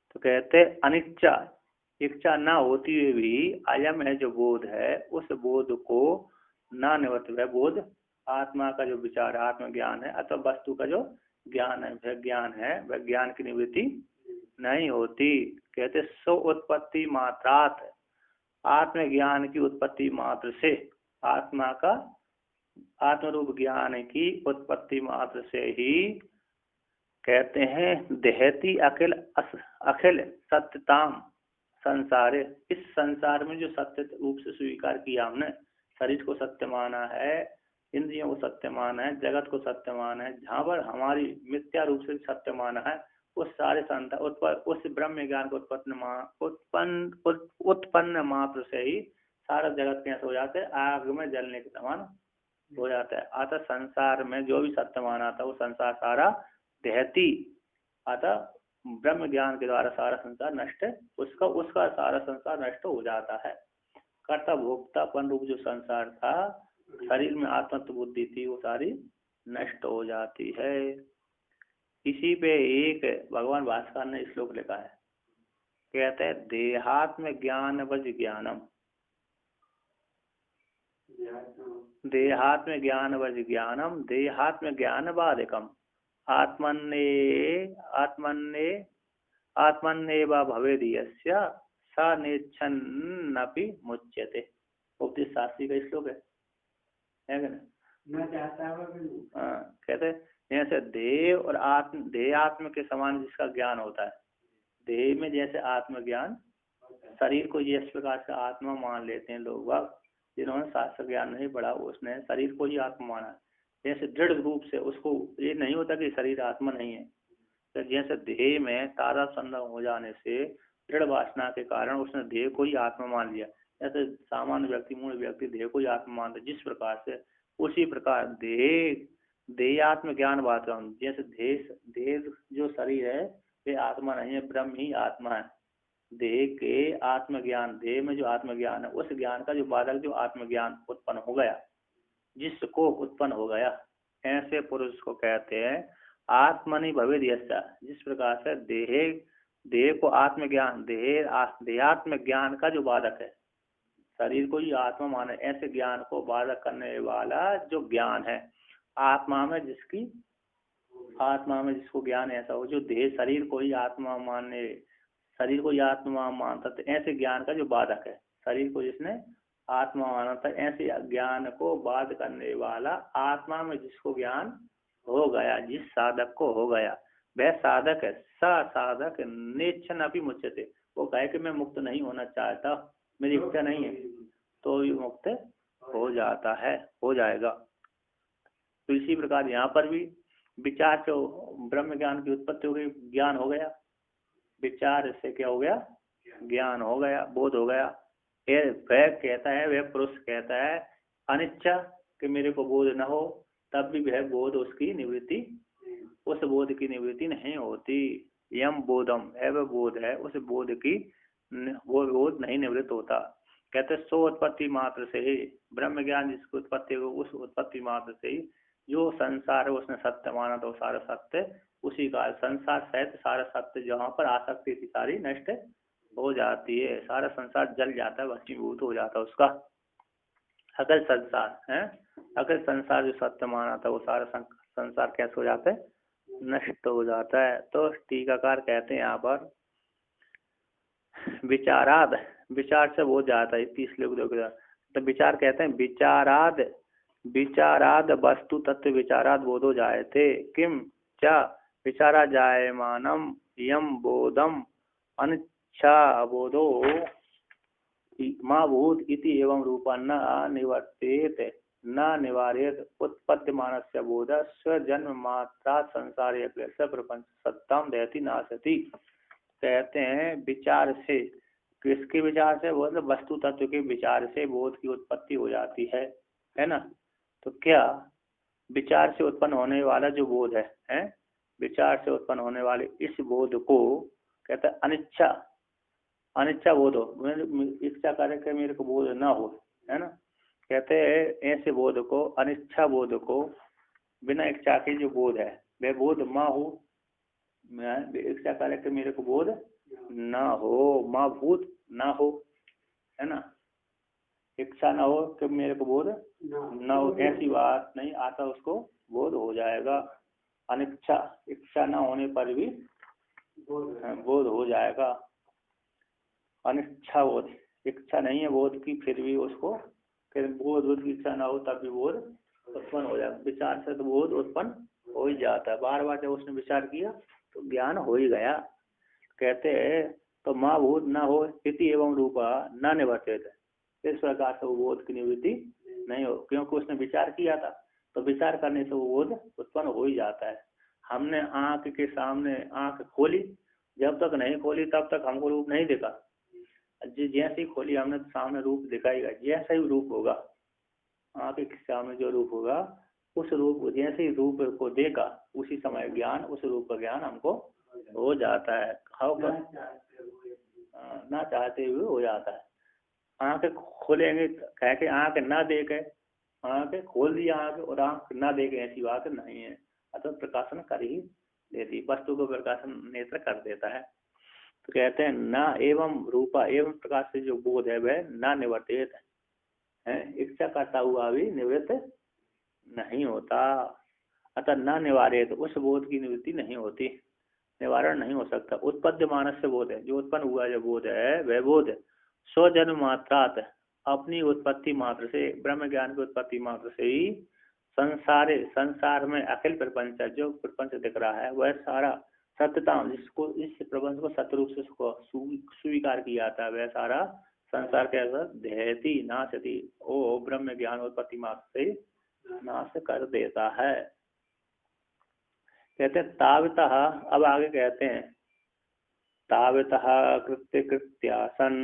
तो कहते अनिच्छा, इच्छा ना होती हुई भी अयम है जो बोध है, उस बोध को ना निवृत्त, वह बोध आत्मा का जो विचार आत्मज्ञान है अथवा वस्तु का जो ज्ञान है, वह ज्ञान है, वह ज्ञान की निवृत्ति नहीं होती। कहते सो उत्पत्ति मात्रात, आत्मज्ञान की उत्पत्ति मात्र से, आत्मा का आत्मरूप ज्ञान की उत्पत्ति मात्र से ही कहते हैं देहती अखिल अखिल सत्यताम संसारे, इस संसार में जो सत्य रूप से स्वीकार किया हमने, शरीर को सत्य माना है, इंद्रियों को सत्य माना है, जगत को सत्य माना है, जहाँ पर हमारी मिथ्या रूप से सत्य माना है, उस सारे संसार उस ब्रह्म ज्ञान को उत्पन्न मात्र से ही सारा जगत कैसे हो जाता है, आग में जलने के समान हो जाता है। अतः संसार में जो भी सत्य माना था वो संसार सारा देहती, अतः ब्रह्म ज्ञान के द्वारा सारा संसार नष्ट, उसका सारा संसार नष्ट हो जाता है। कर्ता भोक्तापन रूप जो संसार था, शरीर में आत्मत्व बुद्धि थी, वो सारी नष्ट हो जाती है। इसी पे एक भगवान भास्कर ने श्लोक लिखा है, कहते हैं देहात्म ज्ञान वज ज्ञानम, देहात्म ज्ञान वज ज्ञानम देहात्म ज्ञान बाधिकम आत्मन्ने आत्मन्ने आत्मन्नेव भवेदियस्य स नेच्छन्नपि मुच्यते। उपदेश शास्त्री का श्लोक है क्या ना। कहते जैसे देह और आत्म, देह आत्म के समान जिसका ज्ञान होता है, देह में जैसे आत्मज्ञान, शरीर को जिस प्रकार से आत्मा मान लेते हैं लोग, जिन्होंने शास्त्र ज्ञान नहीं पढ़ा उसने शरीर को ही आत्मा माना, जैसे दृढ़ रूप से उसको ये नहीं होता कि शरीर आत्मा नहीं है। तो जैसे देह में तारा संलग्न हो जाने से दृढ़ वासना के कारण उसने देह को ही आत्मा मान लिया, जैसे सामान्य व्यक्ति मूल व्यक्ति देह को ही आत्मा मानता, जिस प्रकार से उसी प्रकार देह आत्म ज्ञान बात का, जैसे देह जो शरीर है वे आत्मा नहीं है, ब्रह्म ही आत्मा है। देह के आत्मज्ञान, देह में जो आत्मज्ञान है उस ज्ञान का जो बाधक जो आत्मज्ञान उत्पन्न हो गया, जिसको उत्पन्न हो गया, ऐसे पुरुष को कहते हैं आत्मनि भवेद यस्या, जिस प्रकार से देह को आत्मज्ञान, देहात्म ज्ञान का जो बाधक है, शरीर को ही आत्मा माने, ऐसे ज्ञान को बाधक करने वाला जो ज्ञान है आत्मा में, जिसको ज्ञान ऐसा हो जो देह शरीर को ही आत्मा माने, शरीर को ही आत्मा मानता, तो ऐसे ज्ञान का जो बाधक है, शरीर को जिसने आत्मा माना था, ऐसे ज्ञान को बाध करने वाला आत्मा में जिसको ज्ञान हो गया, जिस साधक को हो गया, वह साधक है। साधक नेच्छन अभी मुच्यते, वो कहे कि मैं मुक्त नहीं होना चाहता, मेरी इच्छा नहीं है, तो भी मुक्त हो जाता है, हो जाएगा। तो इसी प्रकार यहाँ पर भी विचार से ब्रह्म ज्ञान की उत्पत्ति हो गई, ज्ञान हो गया, विचार से क्या हो गया, ज्ञान हो गया, बोध हो गया। वह कहता है, वह पुरुष कहता है अनिच्छा कि मेरे को बोध न हो, तब भी वह बोध उसकी निवृत्ति, उस बोध की निवृत्ति नहीं होती। यम बोधम है, वह बोध है, उस बोध की वो बोध नहीं निवृत्त होता। कहते सो उत्पत्ति मात्र से ही, ब्रह्म ज्ञान जिसकी उत्पत्ति हो उस उत्पत्ति मात्र से ही जो संसार है उसने सत्य माना तो सारा सत्य उसी काल संसार सहित सारा सत्य जहाँ पर आसक्ति थी सारी नष्ट हो जाती है, सारा संसार जल जाता है, भस्मीभूत हो जाता है उसका। अगर संसार है, अगर संसार जो सत्य माना था वो सारा संसार कैसे हो जाता है, नष्ट हो जाता है। तो टीकाकार कहते हैं यहाँ पर विचाराद, विचार से हो जाता है 30 श्लोक देखो तो विचार कहते हैं विचाराद, विचाराद वस्तु तत्व विचाराद बोधो जायते किम च विचारा जायमानम यम बोधम अनिच्छा बोधो माभूत इति एवं रूपा न निवर्तेत न निवार्यत उत्पद्यमानस्य बोध स्वजन्म मात्रा संसार प्रपंच सत्ताम दहति नासति। कहते हैं विचार से, किसके विचार से, बोध वस्तु तत्व के विचार से बोध की उत्पत्ति हो जाती है ना। तो क्या विचार से उत्पन्न होने वाला जो बोध है, विचार से उत्पन्न होने वाले इस बोध को कहते हैं अनिच्छा, अनिच्छा बोध हो, इच्छा करे कि मेरे को बोध ना हो, है ना। कहते हैं ऐसे बोध को, अनिच्छा बोध को, बिना इच्छा के जो बोध है वह बोध माँ हो, इच्छा करे कि मेरे को बोध ना हो, माँ भूत ना हो, है ना, इच्छा ना हो कि मेरे को बोध ना हो, ऐसी बात नहीं आता, उसको बोध हो जाएगा। अनिच्छा, इच्छा ना होने पर भी बोध हो जाएगा। अनिच्छा बोध, इच्छा नहीं है बोध की फिर भी उसको, फिर बोध की इच्छा ना हो तब भी बोध उत्पन्न हो जाएगा। विचार से तो बोध उत्पन्न हो ही जाता है, बार बार जब उसने विचार किया तो ज्ञान हो ही गया। कहते हैं तो माँ भूत ना हो स्थिति एवं रूपा न निवर्तित, इस प्रकार से वो बोध की निवृत्ति नहीं हो, क्योंकि उसने विचार किया था, तो विचार करने से वो बोध उत्पन्न हो ही जाता है। हमने आंख के सामने आंख खोली, जब तक नहीं खोली तब तक हमको रूप नहीं दिखा, जैसे ही खोली हमने तो सामने रूप दिखाएगा, जैसा ही रूप होगा, आंख के सामने जो रूप होगा उस रूप, जैसे ही रूप को देखा उसी समय ज्ञान, उस रूप का ज्ञान हमको हो जाता है। ना चाहते हुए हो जाता है। आंख खोलेंगे कह के आंख ना देखे, आंख खोल दिया आंख और आंख ना देखे, ऐसी बात नहीं है। अतः प्रकाशन कर ही देती, वस्तु को प्रकाशन नेत्र कर देता है। तो कहते हैं ना एवं रूपा, एवं प्रकाश से जो बोध है वह ना निवर्तित है, इच्छा करता हुआ भी निवृत्त नहीं होता। अतः न निवार्य, उस बोध की निवृत्ति नहीं होती, निवारण नहीं हो सकता। उत्पद्य मानस से बोध है, जो उत्पन्न हुआ जो बोध है वह बोध स्वजन्म मात्रात, अपनी उत्पत्ति मात्र से, ब्रह्म ज्ञान की उत्पत्ति मात्र से ही संसार में अखिल प्रपंच, जो प्रपंच दिख रहा है वह सारा सत्यता, जिसको इस प्रपंच को सत्य रूप से स्वीकार किया जाता है, वह सारा संसार कैसा देहती नाशती, ओ ब्रह्म ज्ञान उत्पत्ति मात्र से नाश कर देता है। कहते हैं तावतः, अब आगे कहते हैं तावतः कृत्य कृत्यासन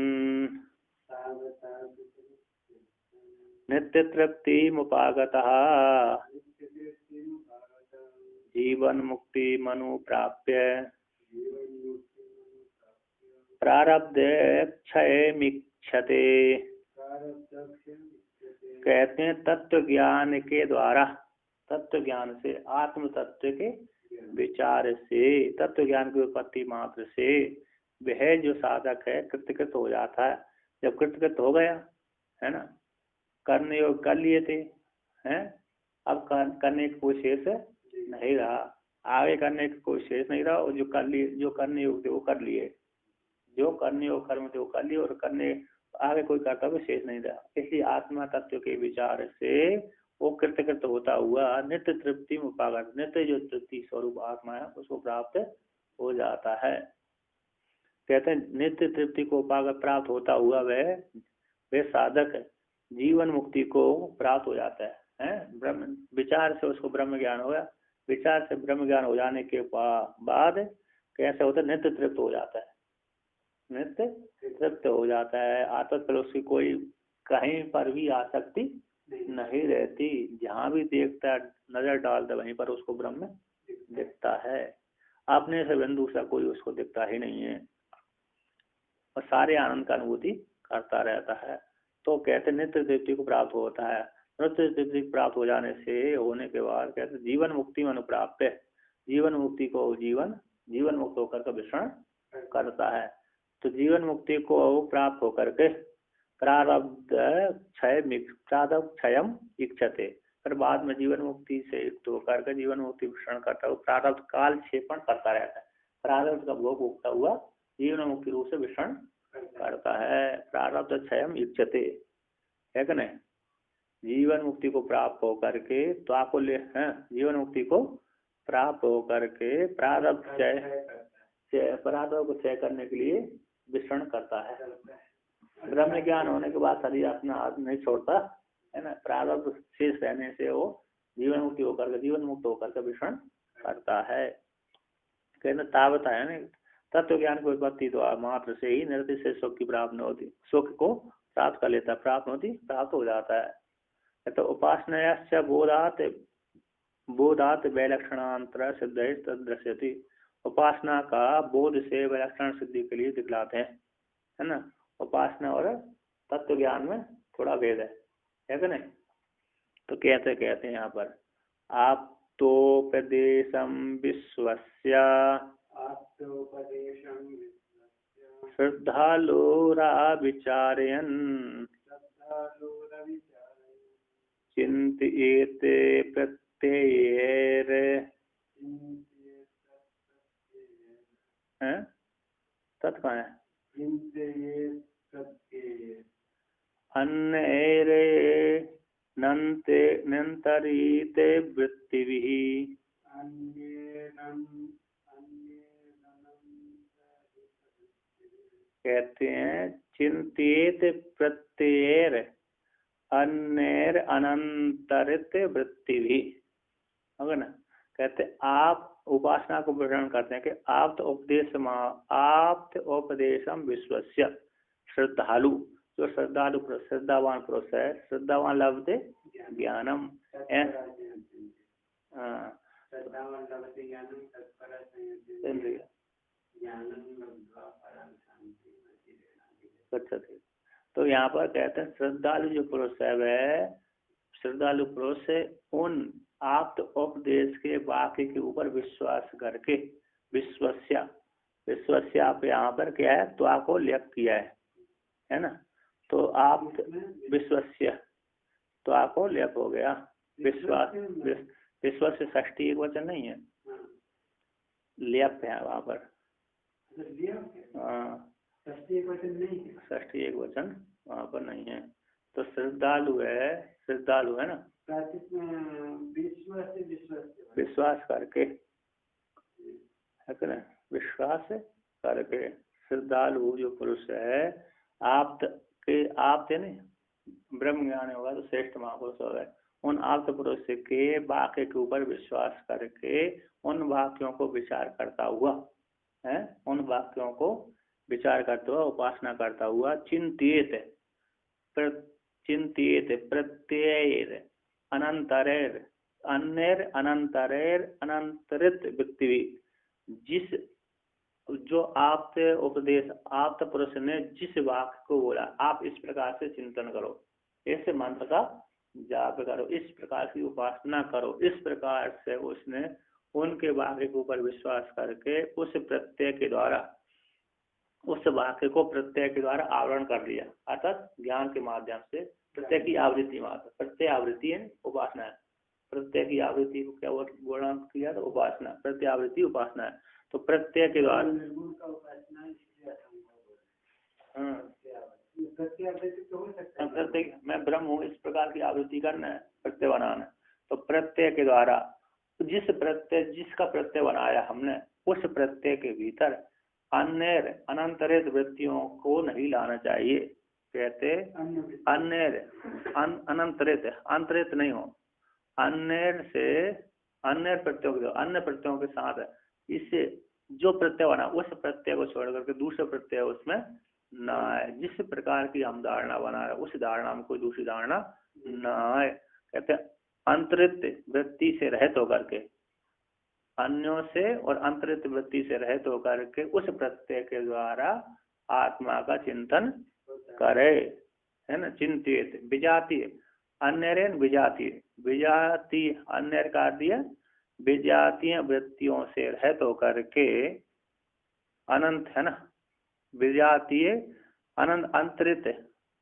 नित्य तृप्ति मुपागतः जीवन मुक्ति मनु प्राप्य प्रारब्ध क्षय मिक्षते। कहते हैं तत्व ज्ञान के द्वारा, तत्व ज्ञान से, आत्म तत्व के विचार से, तत्व ज्ञान की उत्पत्ति मात्र से वह जो साधक है कृतकृत हो जाता है। जब कृतकृत हो गया है ना, करने योग कर लिए थे हैं, अब करने की कोई शेष नहीं रहा, आगे करने की कोई शेष नहीं रहा, और जो कर लिए, जो करने योग थे वो कर लिए, जो करने योग कर्म थे वो कर लिए, और करने आगे कोई कर्तव्य शेष नहीं रहा। इसलिए आत्मा तत्व के विचार से वो कृतकृत होता हुआ नित्य तृप्ति मुपागत, नित्य जो तृप्ति स्वरूप आत्मा है उसको प्राप्त हो जाता है। कहते हैं नित्य तृप्ति को उपागत प्राप्त होता हुआ वह साधक जीवन मुक्ति को प्राप्त हो जाता है। ब्रह्म विचार से उसको ब्रह्म ज्ञान हो गया, विचार से ब्रह्म ज्ञान हो जाने के बाद कैसे होता है, नित्य तृप्त हो जाता है, नित्य तृप्त हो जाता है। आत्मा पर उसकी कोई कहीं पर भी आसक्ति नहीं रहती, जहाँ भी देखता है नजर डालता वहीं पर उसको ब्रह्म दिखता है, अपने से बिंदु सा कोई उसको दिखता ही नहीं है, और सारे आनंद का अनुभूति करता रहता है। तो कहते नित्य तृप्ति को प्राप्त होता है। नित्य तृप्ति प्राप्त हो जाने से, होने के बाद कहते जीवन मुक्ति में अनुप्राप्त है, जीवन मुक्ति को जीवन मुक्त होकर का विषण करता है। तो जीवन मुक्ति को प्राप्त होकर के प्रारब्ध क्षयम इच्छते, फिर बाद में जीवन मुक्ति से युक्त होकर के जीवन मुक्ति विषण करता हुआ प्रारब्ध काल क्षेपण करता रहता है। प्रारब्ध का भोग उगता हुआ जीवन मुक्ति रूप से विषण करता है। प्रारब्ध क्षयम इच्छते है कि नहीं। जीवन मुक्ति को प्राप्त होकर के तो आपको ले हैं, जीवन मुक्ति को प्राप्त होकर के प्रारब्ध को क्षय करने के लिए विषण करता है। ब्रह्म ज्ञान होने के बाद शरीर अपना हाथ नहीं छोड़ता है ना, प्रारब्ध शेष रहने से वो जीवन मुक्ति होकर के जीवन मुक्त होकर के विषण करता है। कहना तावत है ना, तत्व ज्ञान की उत्पत्ति तो मात्र से ही निरति से सुख की प्राप्त होती, सुख को प्राप्त कर लेता, प्राप्त हो जाता है। तो उपासना बोधात वैलक्षणांतर सिद्ध दृश्यति, उपासना का बोध से वैलक्षण सिद्धि के लिए दिखलाते हैं, है ना। उपासना और तत्व ज्ञान में थोड़ा भेद है कि नहीं। तो कहते हैं यहाँ पर आप तो प्रदेशम विश्वस्य श्रद्धालुरा विचारयन् चिन्तयेते प्रत्ययेर तत्व है अन्येरे नंतरीते वृत्तिभिः कहते हैं चिंतित प्रत्ययर अन्यर अनंतरित वृत्ति भी, होगा ना। कहते आप उपासना को वर्णन करते हैं कि आप तो उपदेशम विश्वस्य श्रद्धालु, जो श्रद्धावान पुरुष है, श्रद्धावान लभते ज्ञानम, अच्छा। तो यहाँ पर कहते हैं श्रद्धालु जो पुरुष है वह श्रद्धालु पुरुष से उन आप्त उपदेश के वाक्य के ऊपर विश्वास करके, विश्वस्य आप यहाँ पर क्या है, तो आपको लेप किया है ना। तो आप विश्वस्य तो आपको लेप हो गया, विश्वास से षष्ठी एक वचन नहीं है, लेप है वहाँ पर। हाँ, षष्ठी एक वचन वहाँ पर नहीं है। तो श्रद्धालु है ना, विश्वास करके है ना, विश्वास करके श्रद्धालु जो पुरुष है आप्त नहीं, ब्रह्म ज्ञान होगा तो श्रेष्ठ महापुरुष होगा, उन आप्त पुरुष के वाक्य के ऊपर विश्वास करके उन वाक्यों को विचार करता हुआ है, उन वाक्यों को विचार करते हुआ उपासना करता हुआ चिंतित प्रत्यय अनंतरेर अन्यर अनंतरित व्यक्ति, जिस जो आपसे उपदेश आप्त पुरुष ने जिस वाक्य को बोला आप इस प्रकार से चिंतन करो, ऐसे मंत्र का जाप करो, इस प्रकार की उपासना करो, इस प्रकार से उसने उनके वाक्य के ऊपर विश्वास करके उस प्रत्यय के द्वारा उस वाक्य को प्रत्यय के द्वारा आवरण कर लिया, अर्थात ज्ञान के माध्यम से प्रत्यय की आवृत्ति मात्र, प्रत्यय आवृत्ति है उपासना है, प्रत्यय की आवृत्ति को क्या वर्णन किया तो उपासना, प्रत्यय आवृत्ति उपासना है। तो प्रत्यय के द्वारा प्रत्यय मैं ब्रह्म हूँ इस प्रकार की आवृत्ति करना है, प्रत्यय बनाना। तो प्रत्यय के द्वारा जिसका प्रत्यय बनाया हमने उस प्रत्यय के भीतर अन्य अनंतरित वृत्तियों को नहीं लाना चाहिए। कहते अंतरित नहीं हो, अन्य प्रत्ययों के साथ इससे जो प्रत्यय बना उस प्रत्यय को छोड़ करके दूसरे प्रत्यय उसमें न आए। जिस प्रकार की हम धारणा बना रहे उस धारणा में कोई दूसरी धारणा न आए। कहते अंतरित वृत्ति से रहित होकर के, अन्यों से और अंतरित वृत्ति से रहित होकर के उस प्रत्यय के द्वारा आत्मा का चिंतन करे, है ना। चिंतित विजाति अन्य विजाति अन्य का दिया विजातीय वृत्तियों से रहित होकर के अनंत है ना, विजातीय अनंत अंतरित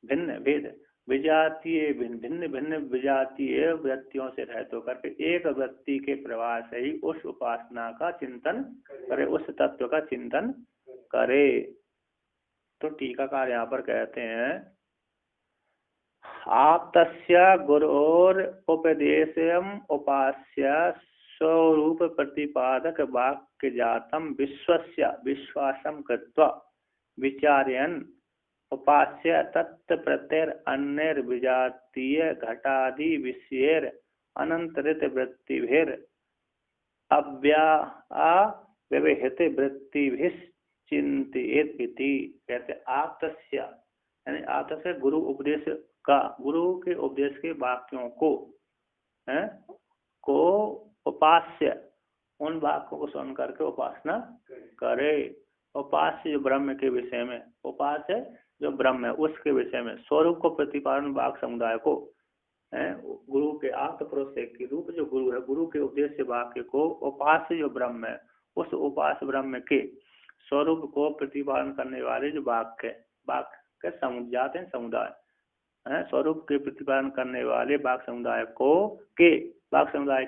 भिन्न भेद, विजातीय भिन्न भिन्न भिन्न विजातीय वृत्तियों से रहित होकर के एक वृत्ति के प्रवाह से ही उस उपासना का चिंतन करे, उस तत्व का चिंतन करे। तो टीकाकार यहाँ पर कहते हैं आप तस्य गुरोर उपदेशम उपास्य स्वरूप प्रतिपादक वाक्य जातम विश्वस्य विश्वासम कृत्वा विचार्यन उपास्य तत्व प्रत्यय अन्यर विजातीय घटादि विषयेर अनंतरित वृत्तिभिर अव्यवहित वृत्तिभिः चिंतित इति। कहते आप तस्य यानी आप तस्य गुरु उपदेश का, गुरु के उपदेश के वाक्यों को उपास्य, उन वाक्यों को सुन करके उपासना करे। उपास्य जो ब्रह्म के विषय में, उपास्य जो ब्रह्म है उसके विषय में स्वरूप को प्रतिपादन वाक समुदाय को, गुरु के आत्म पुरुष के रूप जो गुरु है, गुरु के उपदेश से वाक्य को उपास्य जो ब्रह्म है उस उपास्य ब्रह्म के स्वरूप को प्रतिपादन करने वाले जो वाक्य जाते हैं समुदाय, स्वरूप के प्रतिपादन करने वाले वाक समुदाय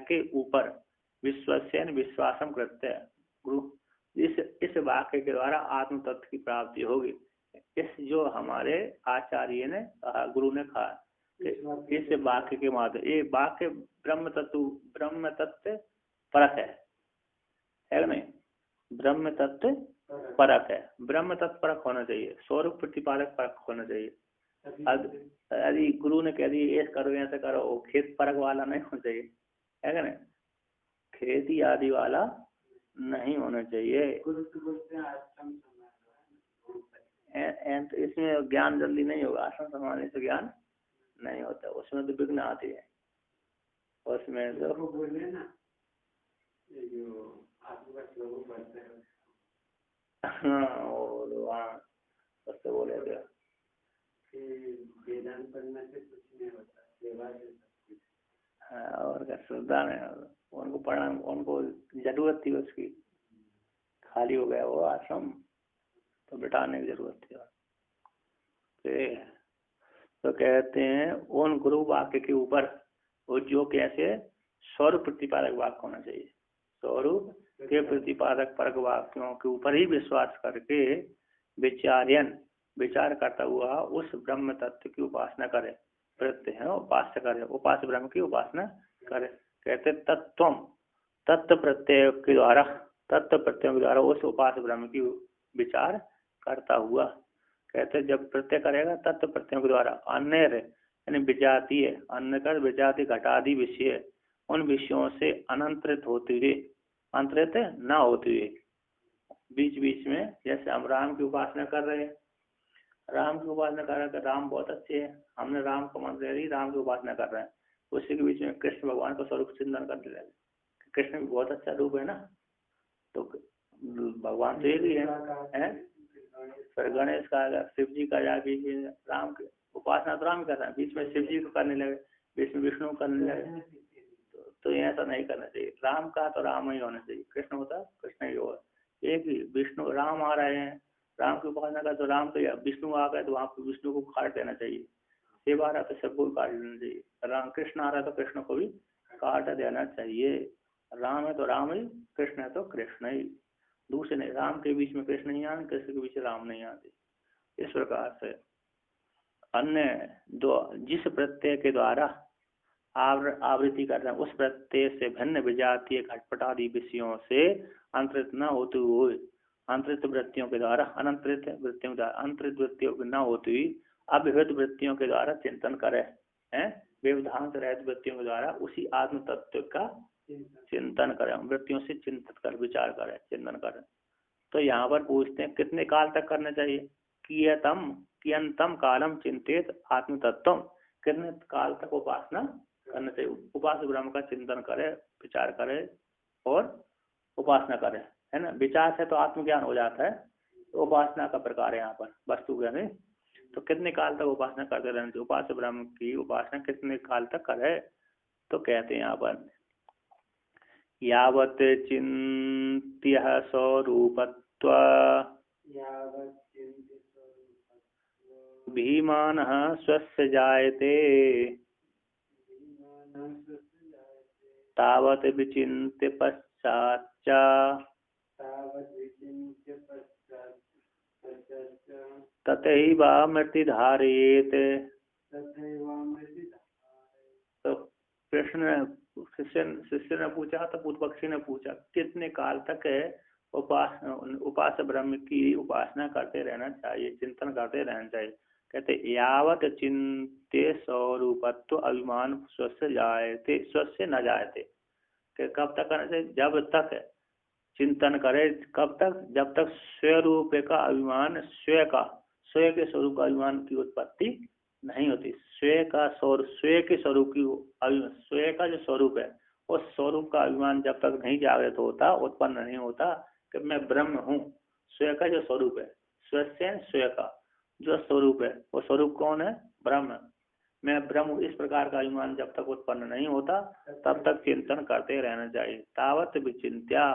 के ऊपर विश्वसेन विश्वासम करते हैं। गुरु इस वाक्य के द्वारा आत्म तत्व की प्राप्ति होगी। इस जो हमारे आचार्य ने कहा, गुरु ने कहा, इस वाक्य के माध्यम, ये वाक्य ब्रह्म तत्व परक है कि नहीं? ब्रह्म तत्व परक है, ब्रह्म तत्व परक होना चाहिए, स्वरूप प्रतिपादक परक होना चाहिए। यदि गुरु ने कह दिया ऐसा करो ऐसा करो, वो खेत परक वाला नहीं होना चाहिए, है क्या नहीं? खेती आदि वाला नहीं होना चाहिए। तो इसमें ज्ञान जल्दी नहीं होगा, आश्रम संभालने से ज्ञान नहीं होता, उसमें तो विघ्न आती है। उसमें तो बोले ना उससे बोले थे वेदांत पढ़ने से कुछ नहीं होता, सेवा से सब कुछ। हाँ, और क्या श्रद्धा नहीं, उनको पढ़ना, उनको जरूरत थी उसकी, खाली हो गया वो आश्रम तो बिठाने की जरूरत थी। तो कहते हैं उन गुरु वाक्य के ऊपर वो जो कैसे स्वरूप प्रतिपादक वाक्य होना चाहिए, स्वरूप के प्रतिपादक परक वाक्यों के ऊपर ही विश्वास करके विचार करता हुआ उस ब्रह्म तत्व की उपासना करे, प्रत्यय है उपास्य करे, उपास्य ब्रह्म की उपासना करे। कहते तत्व प्रत्यय के द्वारा उस उपास्य ब्रह्म की विचार करता हुआ, कहते जब प्रत्यय करेगा तत्व प्रत्ययों के द्वारा अन्य यानी विजातीय, अन्य कर विजातीय घटादि विषय, उन विषयों से अनंतरित होते हुए, अंतरित न होते हुए, बीच बीच में, जैसे हम राम की उपासना कर रहे हैं, राम की उपासना कर रहे हैं, राम बहुत अच्छे हैं, हमने राम को मान रही, राम की उपासना कर रहे हैं, उसी के बीच में कृष्ण भगवान का स्वरूप चिंतन कर रहे हैं। कृष्ण भी बहुत अच्छा रूप है ना, तो भगवान तो एक ही है? फिर गणेश का, शिव जी का जा, बीच में राम की उपासना तो राम कर रहे हैं, बीच में शिव जी को करने लगे, बीच में विष्णु करने लगे, तो ऐसा नहीं करना चाहिए। राम का तो राम ही होना चाहिए, कृष्ण होता कृष्ण ही होगा, एक ही। विष्णु राम आ रहे हैं, राम की उपासना का तो राम, तो या विष्णु आ गए तो वहाँ पर विष्णु को काट देना चाहिए, शिव आ रहा तो सबको काट देना चाहिए, राम कृष्ण आ रहा है तो कृष्ण को भी काट देना चाहिए। राम है तो राम ही, कृष्ण है तो कृष्ण ही, दूसरे नहीं। राम के बीच में कृष्ण नहीं आते, कृष्ण के बीच राम नहीं आते। इस प्रकार से अन्य दो जिस प्रत्यय के द्वारा आवृत्ति कर रहे हैं, उस प्रत्यय से भिन्न विजातीय घटपटादि विषयों से अंतरित न होते हुए, अंतरित वृत्तियों के द्वारा, अनंतरित वृत्तियों के द्वारा, अंतरित वृत्तियों न होती हुई अविहित वृत्तियों के द्वारा चिंतन करे, व्यवधान से रहित वृत्तियों के द्वारा उसी आत्म तत्व का चिंतन करें, वृत्तियों से चिंतित कर, विचार करें, चिंतन करें। तो यहाँ पर पूछते हैं कितने काल तक करना चाहिए? कियंतम कालम चिंतित आत्म तत्व, कितने काल तक उपासना करना चाहिए? उपास्य ब्रह्म का चिंतन करे, विचार करे और उपासना करे, है ना। विचार से तो आत्मज्ञान हो जाता है, तो उपासना का प्रकार है यहाँ पर वस्तु ज्ञान। तो कितने काल तक उपासना करते रहना चाहिए? उपास्य ब्रह्म की उपासना कितने काल तक करे? तो कहते हैं यहाँ पर यावत् चिन्त्यः स्वरूपत्व भीमानः स्वस्य जायते तावत् विचिन्त्य पश्चाच्च तथैवामृति धारयेत। तो प्रश्न शिष्य ने पूछा तो पूर्व पक्षी ने पूछा कितने काल तक उपास ब्रह्म की उपासना करते रहना चाहिए, चिंतन करते रहना चाहिए। कहते यावत चिंत्य स्वरूपत्व अभिमान स्वस्य जायते स्वस्य न जायते। कब तक करना चाहिए? जब तक चिंतन करे। कब तक? जब तक स्वरूप का अभिमान, स्वयं के स्वरूप का अभिमान की उत्पत्ति नहीं होती। स्वयं के स्वरूप की स्वयं का जो स्वरूप है उस स्वरूप का अभिमान जब तक नहीं जागृत होता, उत्पन्न नहीं होता कि मैं ब्रह्म हूँ। स्वयं का जो स्वरूप है, स्वयं का जो स्वरूप है वो स्वरूप कौन है? ब्रह्म। मैं ब्रह्म, इस प्रकार का अभिमान जब तक उत्पन्न नहीं होता तब तक चिंतन करते रहना चाहिए। तावत विचिंत्या,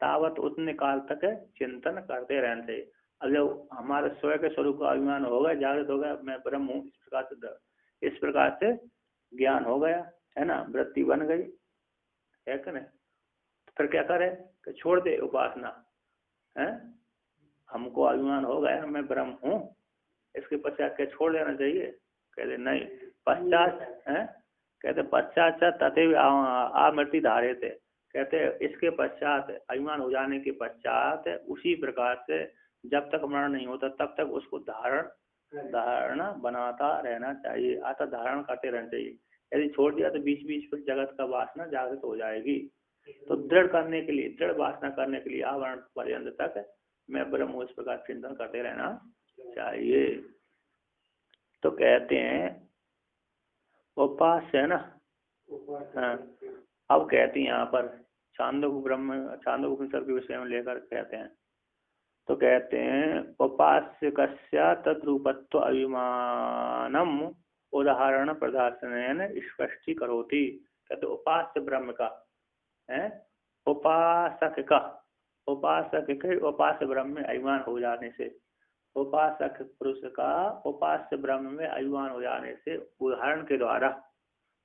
तावत उतने काल तक चिंतन करते रहना चाहिए। अब जब हमारे स्वयं के स्वरूप का अभिमान हो गया, जागृत हो गया, मैं ब्रह्म हूँ, इस प्रकार से ज्ञान हो गया है ना, वृत्ति बन गई है कि नहीं, तो फिर क्या करे कि छोड़ दे उपासना है। हमको अभिमान हो गया मैं ब्रह्म हूँ, इसके पश्चात क्या छोड़ देना चाहिए? कहते नहीं, पश्चात है, कहते पश्चात तथे आमृति धारे थे। कहते इसके पश्चात अभिमान हो जाने के पश्चात उसी प्रकार से जब तक मरण नहीं होता तब तक उसको धारणा बनाता रहना चाहिए, अतः धारण करते रहना चाहिए। यदि छोड़ दिया तो बीच बीच में जगत का वासना जागृत हो जाएगी। तो दृढ़ करने के लिए, दृढ़ वासना करने के लिए आवरण पर्यंत तक मैं ब्रह्म इस प्रकार चिंतन करते रहना चाहिए। तो कहते हैं उपास्य है ना। हाँ, अब कहते हैं यहाँ पर छांदोग्य उपनिषद के विषय में लेकर कहते हैं। तो कहते हैं उपास्य कस्य तद्रूपत्व अभिमानम उदाहरण प्रदर्शनेन स्पष्टीकरोति। कहते उपास्य ब्रह्म का है, उपासक का उपास्य ब्रह्म में अभिमान हो जाने से, उपासक पुरुष का उपास्य ब्रह्म में अभिमान हो जाने से उदाहरण के द्वारा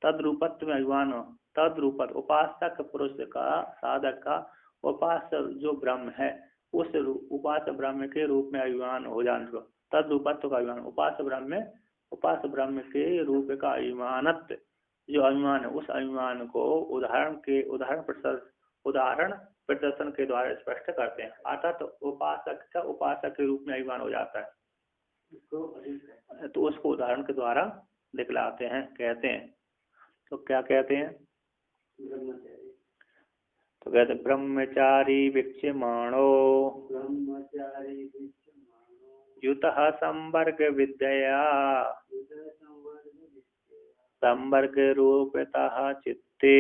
तद्रूपत्व में अभिमान हो, तद्रूपत उपासक पुरुष का, साधक का उपास्य जो ब्रह्म है उस उपास्य ब्रह्म के रूप में अभिमान हो जाने को तद्रूपत्व का अभिमान, उपास्य ब्रह्म के रूप का अभिमानत्व जो अभिमान है उस अभिमान को उदाहरण प्रदर्शन के द्वारा स्पष्ट करते हैं। अर्थात तो उपासक के रूप में अभिमान हो जाता है तो उसको उदाहरण के द्वारा दिखलाते हैं, कहते हैं। तो क्या कहते हैं? तो कहते ब्रह्मचारी वीक्ष्यमाणो युतः संवर्ग विद्या संवर्ग रूपतः चित्ते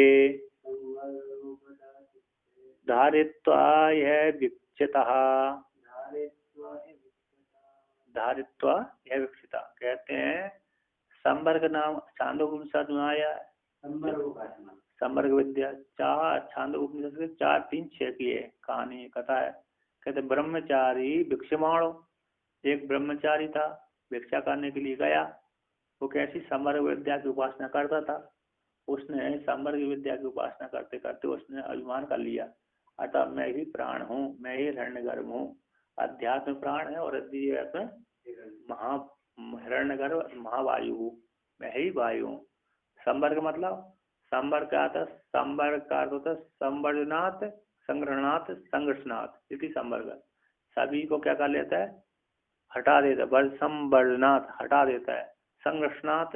धारित्वा यह विक्षितः कहते हैं संवर्ग नाम छांदोग्य उपनिषद में आया है। संवर्ग विद्या छांदोग्य उपनिषद के 4, 3, 6 की है कहानी, कथा है। कहते ब्रह्मचारी भिक्षमाणो, एक ब्रह्मचारी था, भिक्षा करने के लिए गया। वो कैसी संवर्ग विद्या की उपासना करता था। उसने संवर्ग विद्या की उपासना करते करते उसने अभिमान कर लिया, अतः मैं ही प्राण हूँ, मैं ही हिरण्यगर्भ हूँ। अध्यात्म प्राण है और अध्यात्म हिरण्यगर्भ महावायु हूँ, मैं ही वायु हूँ। संवर्ग मतलब संवर्ग का अर्थ होता संवर्धनात् संग्रहणात् संघर्षणात् इति संवर्ग। सभी को क्या कर लेता है? हटा देता है। संवर्धनात् हटा देता है, संघर्षणात्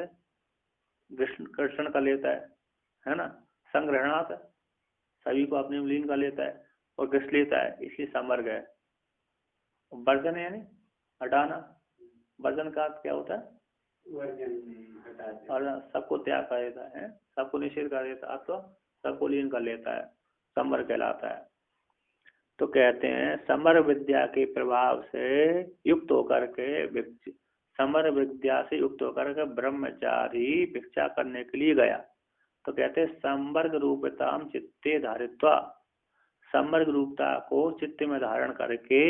कृष्ण कर लेता है ना, संग्रहणात् सभी को अपने में लीन कर लेता है और घिस लेता है, इसलिए संवर्ग है। वर्जन यानी हटाना, वर्जन का अर्थ क्या होता है? और सबको त्याग कर देता है, सबको निषेध कर देता है, तो सबको लीन कर लेता है, संवर्ग कहलाता है। तो कहते हैं संवर्ग विद्या के प्रभाव से युक्त होकर के, संवर्ग विद्या से युक्त होकर के ब्रह्मचारी भिक्षा करने के लिए गया। तो कहते हैं संवर्ग रूपताम चित्ते धारित्वा, संवर्ग रूपता को चित्त में धारण करके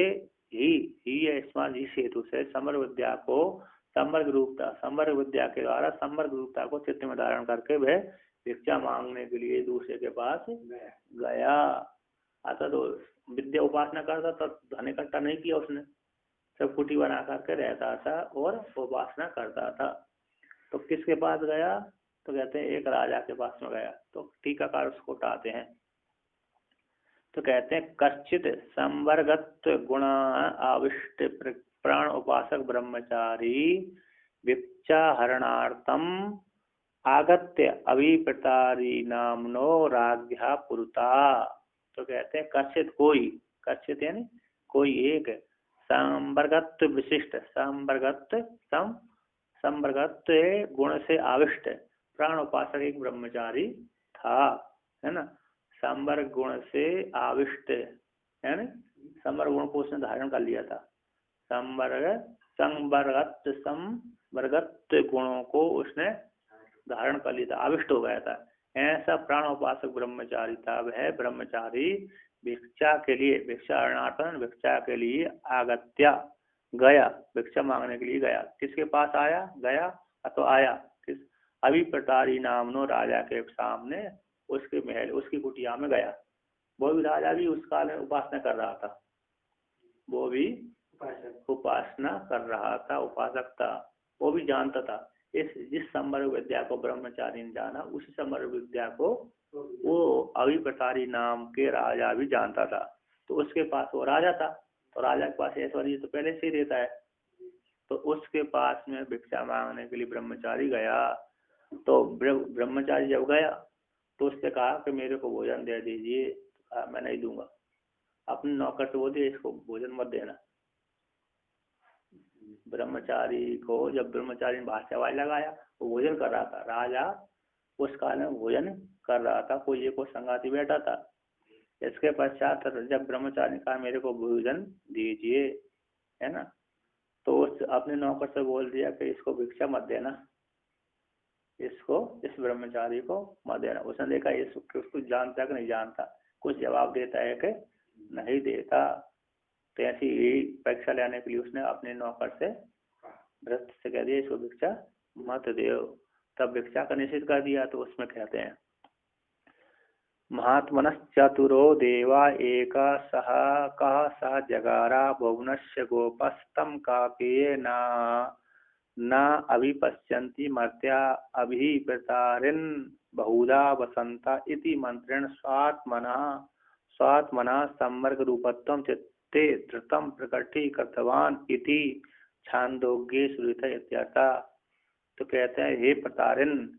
ही स्मरण इस हेतु से समर विद्या को संवर्ग रूपता, संवर्ग विद्या के द्वारा संवर्ग रूपता को चित्त में धारण करके वह भिक्षा मांगने के लिए दूसरे के पास गया। अतः तो विद्या उपासना करता तो धन इकट्ठा नहीं किया उसने, सब कुटी बना करके रहता था और उपासना करता था। तो किसके पास गया? तो कहते हैं एक राजा के पास में गया। तो टीकाकार उसको उठाते हैं, तो कहते हैं कश्चित संवर्गत्व गुण आविष्ट प्राण उपासक ब्रह्मचारी भिक्षाहरणार्थम आगत्य अभिप्रतारी नामनो राज्ञा पुरुता। तो कहते हैं कश्चित कोई, कश्चित यानी कोई एक, संवर्गत्व विशिष्ट, संवर्गत्व गुण से आविष्ट प्राण उपासक एक ब्रह्मचारी था, है ना। संवर्ग गुण से आविष्ट है ना, संवर्ग गुण को उसने धारण कर लिया था। संवर्गत्व गुणों को उसने धारण कर लिया था, आविष्ट हो गया था। ऐसा प्राण उपासक ब्रह्मचारी था वह ब्रह्मचारी भिक्षा के लिए, भिक्षारणार्थम भिक्षा के लिए आगत्या गया, भिक्षा मांगने के लिए गया। किसके पास आया? गया अथवा आया किस? अभिप्रतारी नामनो राजा के सामने, उसके महल, उसकी कुटिया में गया। वो भी राजा भी उस काल में उपासना कर रहा था, वो भी उपासना कर रहा था, उपासक था। वो भी जानता था इस जिस संवर्ग विद्या को ब्रह्मचारी ने जाना, उसी संवर्ग विद्या को वो अभिप्रतारी नाम के राजा भी जानता था। तो उसके पास वो राजा था, तो राजा के पास ऐश्वर्य तो पहले से ही रहता है। तो उसके पास में भिक्षा मांगने के लिए ब्रह्मचारी गया। तो ब्रह्मचारी जब गया तो उसने कहा कि मेरे को भोजन दे दीजिए। मैं नहीं दूंगा। अपने नौकर से बोलिए इसको भोजन मत देना। ब्रह्मचारी को जब ब्रह्मचारी ने भाषा लगाया, वो भोजन कर रहा था, राजा उस काल में भोजन कर रहा था, कोई एक संगाती बैठा था। इसके पश्चात जब ब्रह्मचारी ने कहा मेरे को भोजन दीजिए, है ना, तो उस अपने नौकर से बोल दिया कि इसको भिक्षा मत देना, इसको, इस ब्रह्मचारी को मत देना। उसने देखा इसको जानता है कि नहीं जानता, कुछ जवाब देता है कि नहीं देता। तो ऐसी परीक्षा लेने के लिए उसने अपने नौकर से, भ्रष्ट से कह दिया इसको भिक्षा मत दो। तब भिक्षा का निषेध कर दिया। तो उसमें कहते हैं महात्मनश्चतुरो देवा एक सह कः सह जगारा भुवनस्य गोपस्तम कापेय न अभिपश्यन्ति मर्त्या अभिप्रतारिन् बहुधा वसन्ता इति मंत्रेण स्वात्मना संवर्ग रूपत्वं चित्ते धृतं प्रकटीकृतवान् इति छांदोग्ये श्रूयते इत्यर्था। तो कहते हैं हे प्रतारिन्,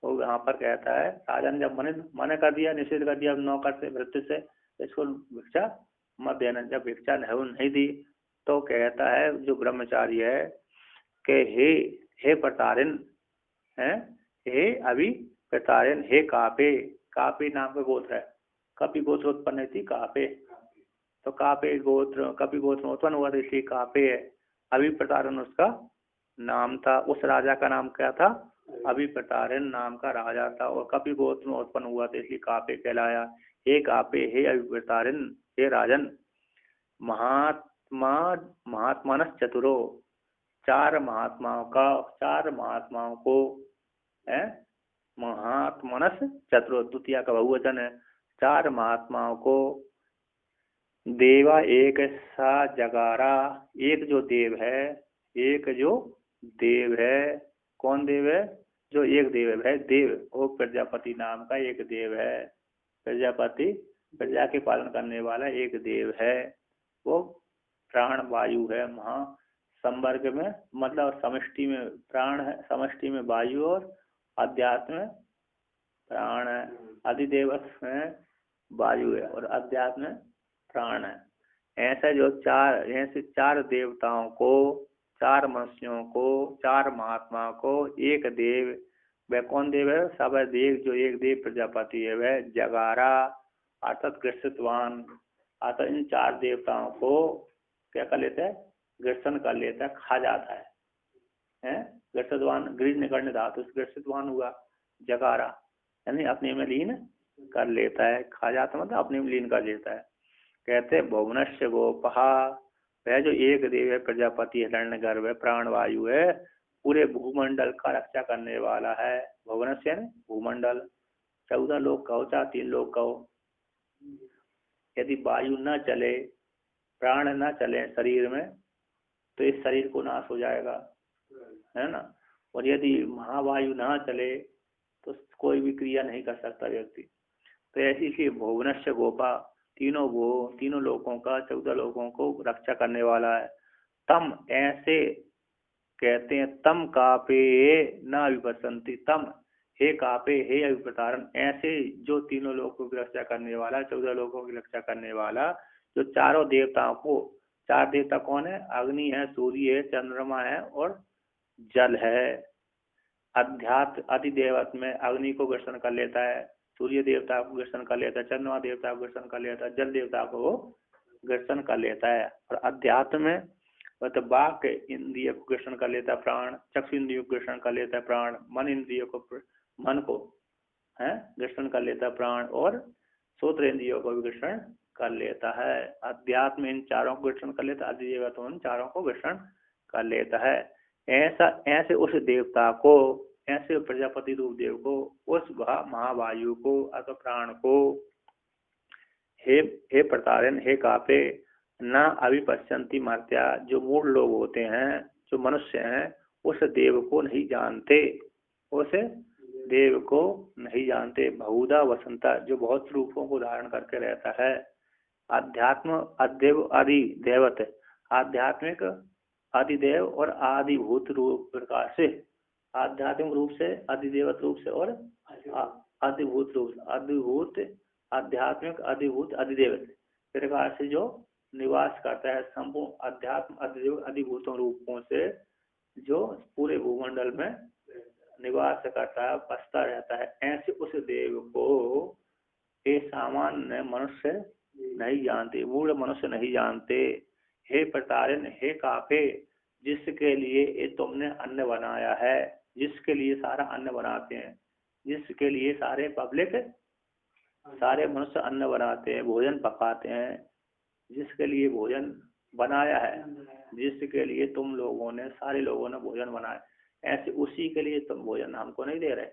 वो यहाँ पर कहता है राजा ने जब मना कर दिया, निषेध कर दिया नौकर से, भृत्य से, इसको भिक्षा मत देना। जब भिक्षा नहीं दी तो कहता है जो ब्रह्मचारी है कि हे प्रतारिन, है हे अभी प्रतारिन, हे कापे, कापे नाम का गोत्र है, कपि गोत्र उत्पन्न थी कापे। तो कापे गोत्र, कपि गोत्र उत्पन्न हुआ था इसलिए कापे है। अभी प्रतारिन उसका नाम था। उस राजा का नाम क्या था? अभिप्रतारिन नाम का राजा था और कपि गोत्र में उत्पन्न हुआ था इसलिए कापे कहलाया। हे कापे, हे अभिप्रतारिन, हे राजन, महात्मानस चतुरो, चार महात्माओं को है, महात्मानस चतुरो द्वितीय का बहुवचन है, चार महात्माओं को देवा एक सा जगारा, एक जो देव है, एक जो देव है, कौन देव है? जो एक देव है, देव वो प्रजापति नाम का एक देव है। प्रजापति प्रजा के पालन करने वाला एक देव है। वो प्राण वायु है। महा संवर्ग में मतलब समष्टि में प्राण है, समष्टि में वायु और अध्यात्म में प्राण है। अधिदेव में वायु है और अध्यात्म में प्राण है। ऐसे जो चार देवताओं को, चार मनुष्यों को, चार महात्मा को एक देव, वह कौन देव है? सब देव जो एक देव प्रजापति है वह जगारा अर्थात ग्रसितवान, अर्थात इन चार देवताओं को क्या कर लेता है? ग्रसन कर लेता है, खा जाता है। ग्रसितवान गृह निकलने धातु ग्रसितवान हुआ जगारा, यानी अपने में लीन कर लेता है। खा जाता मतलब अपने में लीन कर लेता है। कहते भुवनस्य गोपहा, वह जो एक देव है, प्रजापति, हिरण्यगर्भ है, प्राणवायु है, पूरे भूमंडल का रक्षा करने वाला है। भुवनस्य यानी भूमंडल, 14 लोग कहो चाहे 3 लोग कहो। यदि वायु न चले, प्राण न चले शरीर में, तो इस शरीर को नाश हो जाएगा, है ना। और यदि महावायु ना चले तो कोई भी क्रिया नहीं कर सकता व्यक्ति। तो ऐसी ही भुवनस्य गोपा, तीनों लोगों का, 14 लोगों को रक्षा करने वाला है। तम ऐसे कहते हैं, तम कापे न विपसंति, तम हे कापे, हे अभिप्रतारण, ऐसे जो तीनों लोगों की रक्षा करने वाला, 14 लोगों की रक्षा करने वाला, जो चारों देवताओं को, 4 देवता कौन है? अग्नि है, सूर्य है, चंद्रमा है और जल है। अध्यात्म अधिदेवत में अग्नि को ग्रसन कर लेता है, सूर्य देवता को ग्रसन कर लेता है, चंद्रमा देवता को ग्रसन कर लेता है, जल देवता को ग्रसन कर लेता है। और अध्यात्म में मतलब बाक इंद्रिय को ग्रसन कर लेता है प्राण, चक्षु इंद्रिय को ग्रसन कर लेता है प्राण, मन इंद्रिय को, मन को है ग्रसन कर लेता है प्राण, और श्रोत्र इंद्रियों को भी ग्रसन कर लेता है। अध्यात्म इन चारों को ग्रसन कर लेता है, अधिदेवत इन चारों को ग्रसन कर लेता है। ऐसे उस देवता को, ऐसे प्रजापति रूप देव को, उस महावायु को अथवा प्राण को, हे प्रतारण, हे कापे, न अभिपश्यंती मर्त्या, जो मूढ़ लोग होते हैं, जो मनुष्य हैं, उस देव को नहीं जानते, उस देव को नहीं जानते। बहुधा वसंता, जो बहुत रूपों को धारण करके रहता है। अध्यात्म अध्यव आदि देवत, आध्यात्मिक आदिदेव और आदिभूत रूप प्रकार से, आध्यात्मिक रूप से, अधिदेवत रूप से और आदिभूत रूप से, अधिभूत आध्यात्मिक, अधिभूत, अधिदेवत प्रकार से जो निवास करता है, संपूर्ण अध्यात्म अधिदेव अधिभूतों रूपों से जो पूरे भूमंडल में निवास करता है, बसता रहता है। ऐसे उस देव को ये सामान्य मनुष्य नहीं जानते, मूढ़ मनुष्य नहीं जानते। हे प्रतारण, हे काफे, जिसके लिए ये तुमने अन्न बनाया है, जिसके लिए सारा अन्न बनाते हैं, जिसके लिए सारे पब्लिक, सारे मनुष्य अन्न बनाते हैं, भोजन पकाते हैं, जिसके लिए भोजन बनाया है, जिसके लिए तुम लोगों ने, सारे लोगों ने भोजन बनाया, ऐसे उसी के लिए तुम भोजन हमको नहीं दे रहे,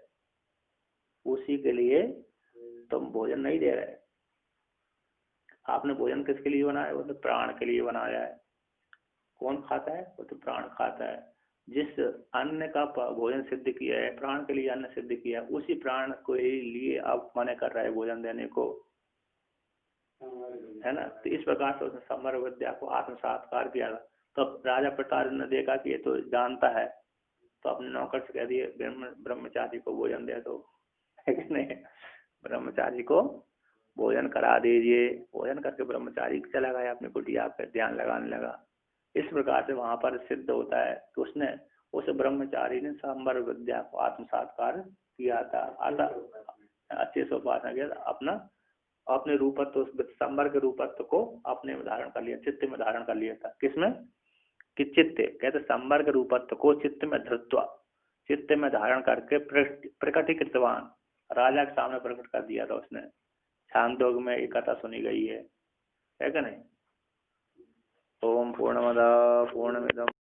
उसी के लिए तुम भोजन नहीं दे रहे। आपने भोजन किसके लिए बनाया? वो तो प्राण के लिए बनाया है। कौन खाता है? वो तो प्राण खाता है। जिस अन्न का भोजन सिद्ध किया है, प्राण के लिए अन्न सिद्ध किया है, उसी प्राण को लिए आप मना कर रहे हैं भोजन देने को, है ना। तो इस प्रकार से उसने समर विद्या को आत्मसात्कार किया था। तो राजा प्रताप ने देखा कि ये तो जानता है, तो अपने नौकर से कह दिए ब्रह्मचारी को भोजन दे दो, है कि नहीं। ब्रह्मचारी को भोजन करा दीजिए। भोजन करके ब्रह्मचारी चला गया अपनी कुटिया पे, ध्यान लगाने लगा। इस प्रकार से वहां पर सिद्ध होता है कि उसने, उस ब्रह्मचारी ने संबर विद्या को आत्मसात्कार किया था, अच्छे से उपासना किया, अपना अपने रूपत्व, संबर के रूपत्व को अपने में धारण कर लिया, चित्त में धारण कर लिया था। किसमें? कि चित्त, कहते संबर के रूपत्व को चित्त में धृत्वा, चित्त में धारण करके प्रकटीकृतवान, राजा के सामने प्रकट कर दिया था उसने। छांदोग्य में एक कथा सुनी गई है कि नहीं। ओम पूर्णमद पूर्णमिदम्